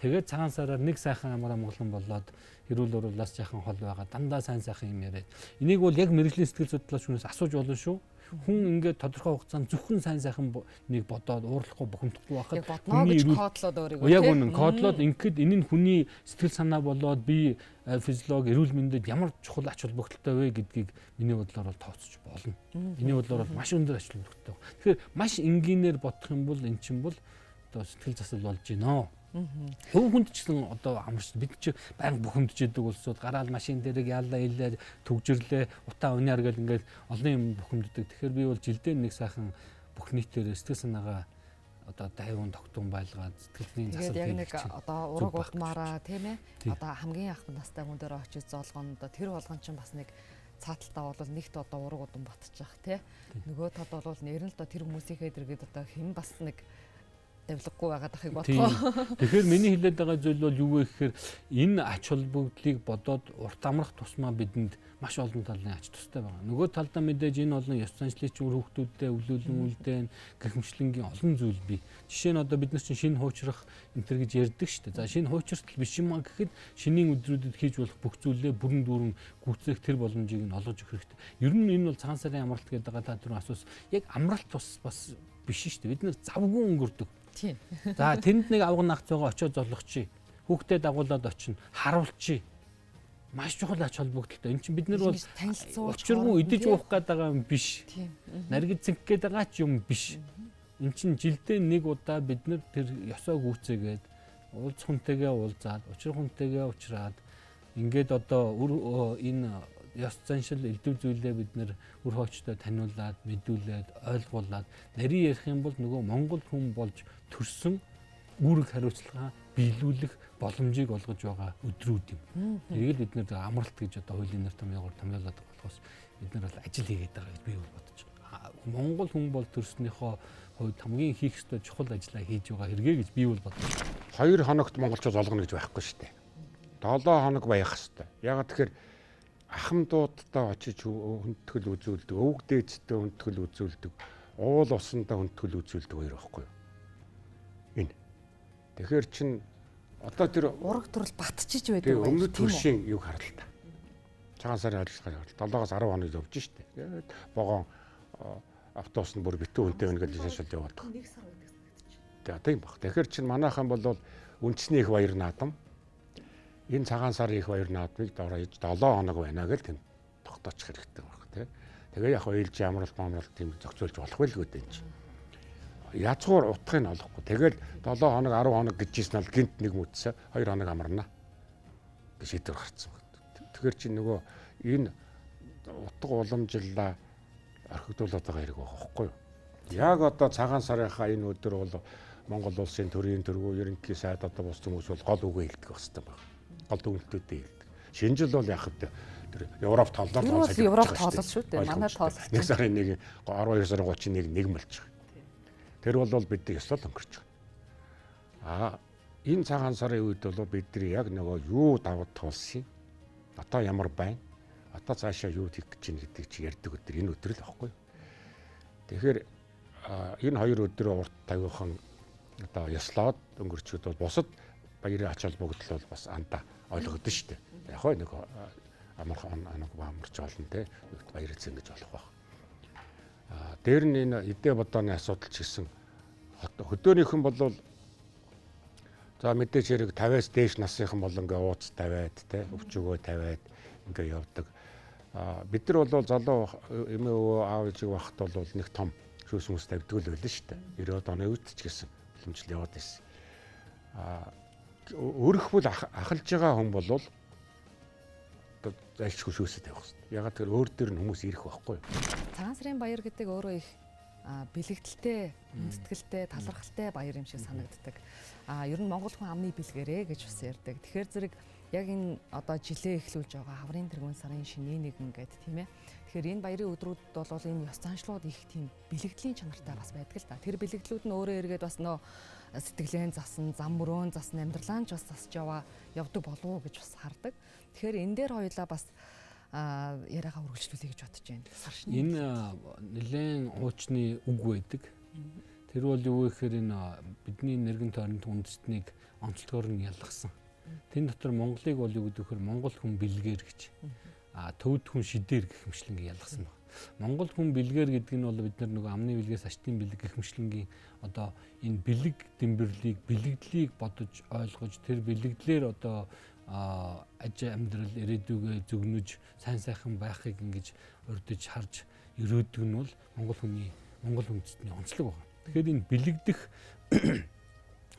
Тэгээд цагаан сараар нэг сайхан амар амгалан болоод хэрүүл уруулаас яхан хол байгаа дандаа сайн сайхан юм яриад. Энийг бол яг мэрэгжлийн сэтгэл судлаач хүнээс асууж болно шүү. Хүн ингээд тодорхой хугацаанд зөвхөн сайн сайхан нэг бодоод ууралахгүй бухимдахгүй байхад хүний кодлоод өөрийгөө яг үнэн кодлоод ингээд энэ нь хүний сэтгэл санаа болоод бие физиологи эрүүл мэндэд ямар чухал ач холбогдолтой вэ гэдгийг миний бодлоор бол тооцож болно. Миний бодлоор бол маш өндөр ач холбогдолтой. Тэгэхээр маш энгийнээр бодох юм бол эн чинь бол одоо сэтгэл засал болж байна. Хөв хүнд ч гэсэн одоо амарч бид чи байнга бухимдж идэг улсууд гараал машин дээрээ яалаа илээ төгжрлээ утаа униар гэл ингээд олон юм бухимддаг. Тэгэхээр би бол жилдээ нэг сайхан бүх нийтээр сэтгэл санаагаа одоо дайван тогтун байлгаад сэтгэлийн засал хийх. Яг нэг одоо ураг удмаараа тийм ээ. Одоо хамгийн анх настай хүн дээр очиж зоолгонд тэр болгон чинь бас нэг цааталтаа бол нэгт одоо ураг удам батчих тий. Нөгөө тод бол нэр нь л тэр хүмүүсийнхээ дэргээд одоо хэн бас нэг тавилгагүй байгаад ахыг бодлоо. Тэгэхээр миний хэлээд байгаа зүйл бол юу вэ гэхээр энэ ач холбогдлыг бодоод урт амрах тусмаа бидэнд маш олон талын ач тустай байгаа. Нөгөө талдаа мэдээж энэ олон ёс заншлын ч үр хөвгтүүдтэй өвлүүлэн үлдээн гахимшлангийн олон зүйл бий. Жишээ нь одоо бид нар чинь шинэ хуучрах энтер гэж ярьдаг шүү дээ. За шинэ хуучртал биш юм аа гэхэд шинийн өдрүүдэд хийж болох бүх зүйлээ бүрэн дүүрэн гүйцээх тэр боломжийг нь олгож өгөх хэрэгтэй. Ер нь энэ бол цагаан сарын амралт гэдэг байгаа та түрүү асуусан. Яг амралт бас биш шүү дээ. Бид нар завгүй өнгөрдөг. За тэнд нэг авган нагц байгаа очиод золгоч. Хүүхдээ дагуулад очино. Харуулчих. Маш чухал ач холбогдолтой. Энд чинь бид нар бол учиргүй идэж уух гээд байгаа юм биш. Наргид цэнх гээд байгаа ч юм биш. Энд чинь жилдээ нэг удаа бид нар тэр ёсоо гүйцээгээд уулз хүнтэйгээ уулзаад, учир хүнтэйгээ уулзраад ингээд одоо энэ ёс заншил элдв зүйлээ бид нэр үр хоочтой таниулаад, мэдүүлээд, ойлгуулад нарийн ярих юм бол нөгөө Монгол хүн болж төрсөн үүрэг хариуцлага биелүүлэх боломжийг олгож байгаа өдрүүд юм. Тэрийг бид нэр амралт гэж одоо хуулийн нэр томьёогоор томьёолоод байгаа болохоос бид нар бол ажил хийгээд байгаа гэж би бодож байна. Монгол хүн бол төрснийхөө хувьд хамгийн хийх ёстой чухал ажлаа хийж байгаа хэрэгэ гэж би бодож байна. 2 хоногт монголчууд олгоно гэж байхгүй шүү дээ. 7 хоног байх хэвээр. Ягаад тэгэхээр ахмадуудтай очиж хүндэтгэл үзүүлдэг, өвөг дээдстэй хүндэтгэл үзүүлдэг, уул усандаа хүндэтгэл үзүүлдэг хоёр байхгүй юу? Энэ. Тэгэхээр чин одоо тэр ураг төрөл батчиж байдаг байх. Өмнөд төршийн юг харал та. Цагаан сарын харилцаа харал 7-10 хоног явж штэ. Тэгээд богоон автобус нь бүр битүү үнэтэй байна гэж шалж яваад байгаа. Нэг сар байдаг санагдчих. Тэгээ тийм баг. Тэгэхээр чин манайхан бол үндэсний их баяр наадам. Энэ цагаан сарын их баяр наадмыг доорож 7 хоног байна гэж тэм тогтоочих хэрэгтэй баг тий. Тэгээ яг ээлж амралт маамралт тийм зохицуулж болох байлгүй дээ энэ чинь. Язгуур утгыг нь олохгүй. Тэгэл 7 хоног 10 хоног гэж ийсэн бол гинт нэг мүтсэ 2 хоног амарна гэж шийдвэр гарцсан баг. Тэгэхээр чи нөгөө энэ утга уламжлалаа орхигдуулаад байгаа хэрэг байгаа байхгүй юу? Яг одоо цагаан сарынхаа энэ өдөр бол Монгол улсын төрийн тэргүү ерөнхий сайд одоо бус хүмүүс бол гол үгээ хэлдэг хэвээр байна. Гол дүгнэлтүүдээ хэлдэг. Шинэ жил бол яг тэр Европ тооллоор тоолсон. Европ тоолол шүү дээ. Манай тоолсон. 1 сарын 1 12 сарын 31 болж байгаа. Тэр бол бидний ёслол өнгөрч байгаа. Энэ цагаан сарын үед бол бидний яг нөгөө юу давад тоолсон. Одоо ямар байна? Одоо цаашаа юу хийх гэж байна гэдгийг чи ярьдаг өдөр энэ өдөр л байхгүй. Тэгэхээр энэ хоёр өдрөө урт тавиухан одоо ёслоод өнгөрчүүд бол бусад баярын ач холбогдол бол бас андаа ойлгогдсон шүү дээ. Яг хөө нэг амархан анаг баамарч болно те. Баяр эзэн гэж болох байх. Дээр нь энэ эдээ бодооны асуудал ч гэсэн хөдөөнийхэн бол за мэдээж хэрэг 50-аас дээш насныхан бол ингээ ууц тавиад те өвчөгөө тавиад ингээ явдаг. Бид нар бол залуу эмээ өвөө аав ээжиг байхад бол нэг том шүүс хүмүүс тавьдаг л байлаа шүү дээ. 90-од оны үед ч гэсэн хэмжил яваад байсан. Өөрөхгүй ахалж байгаа хүн бол одоо зайлшгүй шүүсэд явах хэрэгтэй. Ягаад гэвэл өөр дээр нь хүмүүс ирэх байхгүй юу? Цагаан сарын баяр гэдэг өөрөө их бэлэгдэлтэй, хүндэтгэлтэй, талархалтай баяр юм шиг санагддаг. Ер нь монгол хүн амны бэлгэрээ гэж бас ярьдаг. Тэгэхээр зэрэг яг энэ одоо жилээ эхлүүлж байгаа хаврын тэргуун сарын шинэ нэгэн гэдэг тийм ээ. Тэгэхээр энэ баярын өдрүүдэд бол энэ ёс заншлууд их тийм бэлэгдлийн чанартай бас байдаг л да. Тэр бэлэгдлүүд нь өөрөө эргээд бас нөө сэтгэлэн засан, зам мөрөөн засан, амьдралаа ч бас засж явдаг болов уу гэж бас хардаг. Тэгэхээр энэ дээр хоёулаа бас яриагаа үргэлжлүүлэе гэж бодож байна. Саршны. Энэ нэлээд хуучны үг байдаг. Тэр бол юу гэхээр энэ бидний нэргэн тойронд үндэстнийг онцлогоор нь ялгасан. Тэн дотор Монголыг бол юу гэдэг вэ? Монгол хүн бэлгээр гэж. Төвд хүн шидээр гэх мэтлэнгийн ялгасан байна. Монгол хүн бэлгээр гэдэг нь бол бид нар нөгөө амны бэлгээс ачтын бэлэг гэх мэтлэнгийн одоо энэ бэлэг дэмбэрлийг бэлэгдлийг бодож ойлгож тэр бэлэгдлэр одоо аж амьдрал ирээдүгээ зөвнөж сайн сайхан байхыг ингэж урдж харж өрөөдөг нь бол монгол үндэстний онцлог байна. Тэгэхээр энэ бэлэгдэх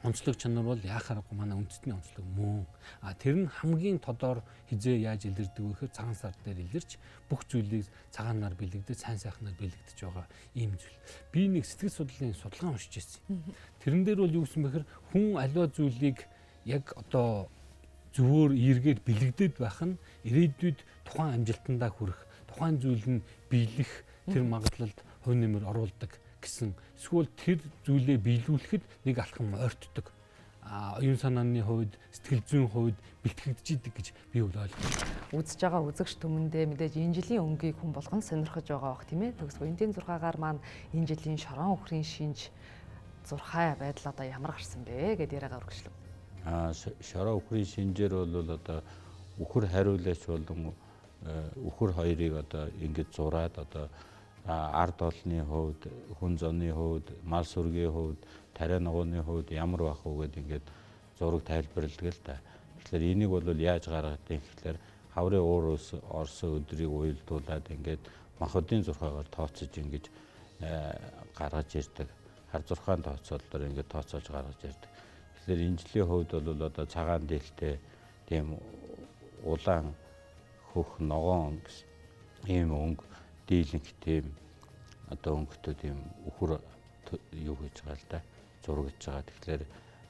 онцлог чанар бол яхаарахгүй манай үндэстний онцлог мөн. Тэр нь хамгийн тодор хизээ яаж илэрдэг вэ гэхээр цагаан сар дээр илэрч бүх зүйлийг цагаанаар бэлэгдэж сайн сайхнаар бэлэгдэж байгаа ийм зүйл. Би нэг сэтгэл судлалын судалгаа уншиж ирсэн. Тэрэн дээр бол юу гэсэн бэхээр хүн аливаа зүйлийг яг одоо зөвөр эргээд бэлэгдээд байх нь ирээдүйд тухайн амжилтандаа хүрэх, тухайн зүйл нь биелэх тэр магадлалд хувь нэмэр оруулдаг гэсэн. Эсвэл тэр зүйлээ биелүүлэхэд нэг алхам ойртдог. Оюун санааны хувьд, сэтгэл зүйн хувьд бэлтгэгдэж идэг гэж би ойлгож байна. Үзэж байгаа үзэгч түмэндээ мэдээж энэ жилийн өнгийг хүн болгон сонирхож байгаа бох тийм ээ. Төгсгөө энэний 6-гаар маань энэ жилийн шорон өхрийн шинж зурхай байдал одоо ямар гарсан бэ гэдээ яриагаа өргөжлөв. Шорон өхрийн шинжээр бол одоо өхөр хариулаач болон өхөр хоёрыг одоо ингэж зураад одоо ард олны хувьд, хүн зооны хувьд, мал сүргийн хувьд, тариа ногооны хувьд ямар байх вэ гэдэг ингээд зураг тайлбарладаг л да. Тэгэхээр энийг бол яаж гаргадаг юм гэхээр хаврын уур орсон өдрийг уялдуулаад ингээд махбодын зурхаагаар тооцож ингэж гаргаж ирдэг. Хар зурхаан тооцоололоор ингээд тооцоолж гаргаж ирдэг. Тэгэхээр энэ жилийн хувьд бол одоо цагаан дээлтэй тийм улаан хөх ногоон ийм өнгө дийлэнх тийм одоо өнгөтэй тийм өхөр юу гэж байгаа л да зургаж байгаа. Тэгэхээр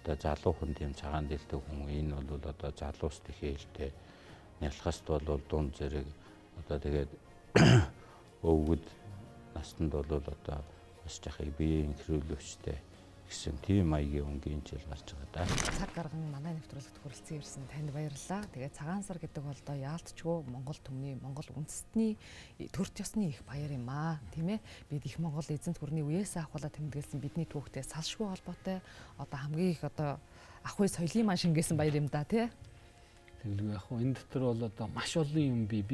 одоо залуухан тийм цагаан дээлтэй хүн энэ бол одоо залуус тэхээлтэй нялхаст бол дунд зэрэг одоо тэгээд өвгөд настанд бол одоо бас жахыг биеийн хэрүүлвчтэй гэсэн тийм маягийн өнгийн жил гарч байгаа да. Цаг гарган манай нэвтрүүлэгт хүрэлцэн ирсэн танд баярлалаа. Тэгээд цагаан сар гэдэг бол одоо яалтчгүй Монгол түмний, Монгол үндэстний төрт ёсны их баяр юм аа. Тийм ээ. Бид их Монгол эзэнт гүрний үеэсээ ахуулаад тэмдэглэсэн бидний түүхтэй салшгүй холбоотой одоо хамгийн их одоо ах уй соёлын маань шингээсэн баяр юм да тий. Тэгэлгүй яг хөө энэ дотор бол одоо маш олон юм би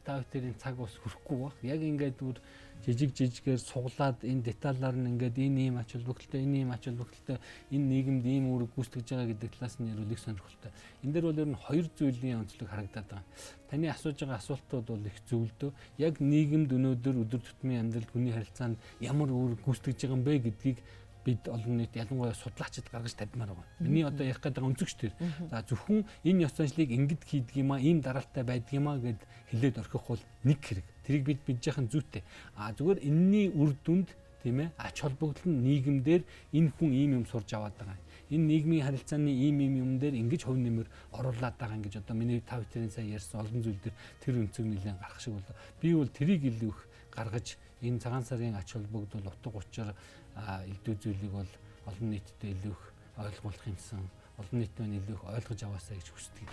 та бүхэн цаг ус хүрхгүй баг. Яг ингээд бүр жижигээр суглаад энэ деталлаар нь ингээд энэ ийм ач холбогдолтой, энэ ийм ач холбогдолтой, энэ нийгэмд ийм үүрэг гүйцэтгэж байгаа гэдэг талаас нь ярил их сонирхолтой. Энэ дээр бол ер нь хоёр зүйлийн онцлог харагдаад байгаа. Таны асууж байгаа асуултууд бол их зөвлөдөө. Яг нийгэмд өнөөдөр өдөр тутмын амьдрал хүний харилцаанд ямар үүрэг гүйцэтгэж байгаа юм бэ гэдгийг бид олон нийт ялангуяа судлаачид гаргаж тавьмаар байгаа. Миний одоо ярих гэдэг өнцөгч төр. За зөвхөн энэ ёс заншлыг ингэж хийдэг юм аа, ийм дараалтай байдаг юм аа гэд хэлээд орхих бол нэг хэрэг. Тэрийг бид яахан зүйтэй. Зүгээр энэний үр дүнд тийм ээ ач холбогдол нь нийгэмдэр энэ хүн ийм юм сурж аваад байгаа. Энэ нийгмийн харилцааны ийм юм дээр ингэж хөв нэмэр оруулаад байгаа гэж одоо миний тав тэрийн сая ярьсан олон зүйл дээр тэр өнцөг нэлээд гарах шиг болоо. Би бол тэрийг илүү их гаргаж энэ цагаан сарын ач холбогдол утга учир элдв зүйлийг бол олон нийтэд илүү их ойлгуулах юмсан олон нийт маань илүү их ойлгож аваасаа гэж хүсдэг.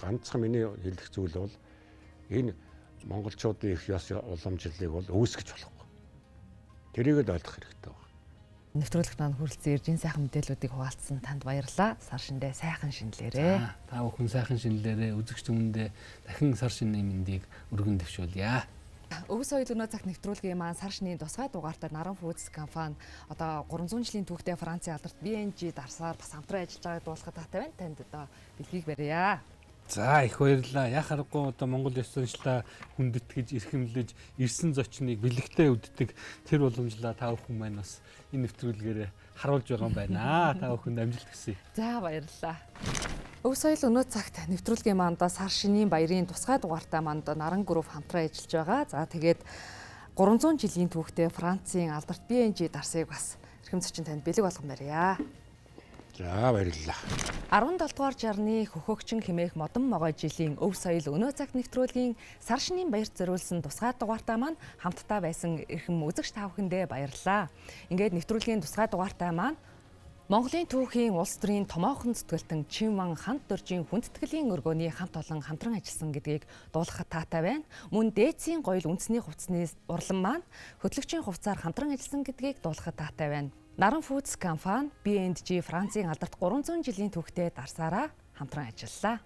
Ганцхан миний хэлэх зүйл бол энэ монголчуудын их ёс уламжлалыг бол үүсгэж болохгүй. Тэрийг л ойлгох хэрэгтэй байна. Нэвтрүүлэгт маань хүрэлцэн ирж энэ сайхан мэдээллүүдийг хуваалцсан танд баярлалаа. Сар шиндээ сайхан шинэлээрээ. Та бүхэн сайхан шинэлээрээ үзэгч түмэндээ дахин сар шинийн мэндийг өргөн дэвшүүлье. Өв соёл өнөө цагт нэвтрүүлгийн маань сар шинийн тусгай дугаартай Наран Foods компани одоо 300 жилийн түүхтэй Францын алдарт B&G дарсаар бас хамтран ажиллаж байгааг дуулахад таатай байна. Танд одоо бэлгийг барья. За их баярлалаа. Яа харахгүй одоо Монгол ёс заншлаа хүндэтгэж, эрхэмлэж, ирсэн зочныг бэлэгтэй үддэг тэр уламжлаа та бүхэн маань бас энэ нэвтрүүлгээр харуулж байгаа юм байна. Та бүхэнд амжилт хүсье. За баярлалаа. Өв соёл өнөө цагт нэвтрүүлгийн маань сар шинийн баярын тусгай дугаартай маань Наран Group хамтран ажиллаж байгаа. За тэгээд 300 жилийн түүхтэй Францын алдарт B&G дарсыг бас эрхэм зочин танд бэлэг болгон барья. За баярлалаа. 17 дугаар жарны хөхөгчин хэмээх модон могой жилийн өв соёл өнөө цагт нэвтрүүлгийн сар шинийн баярт зориулсан тусгай дугаартай маань хамтдаа байсан эрхэм үзэгч та бүхэндээ баярлалаа. Ингээд нэвтрүүлгийн тусгай дугаартай маань Монголын түүхийн улс төрийн томоохон зүтгэлтэн Чинван хант дөржийн хүндэтгэлийн өргөөний хамт олон хамтран ажилласан гэдгийг дуулахад таатай байна. Мөн дээдсийн гоёл үндэсний хувцсны урлан маань хөтлөгчийн хувцаар хамтран ажилласан гэдгийг дуулахад таатай байна. Наран Foods компани B&G Францын алдарт 300 жилийн түүхтэй дарсаараа хамтран ажиллалаа.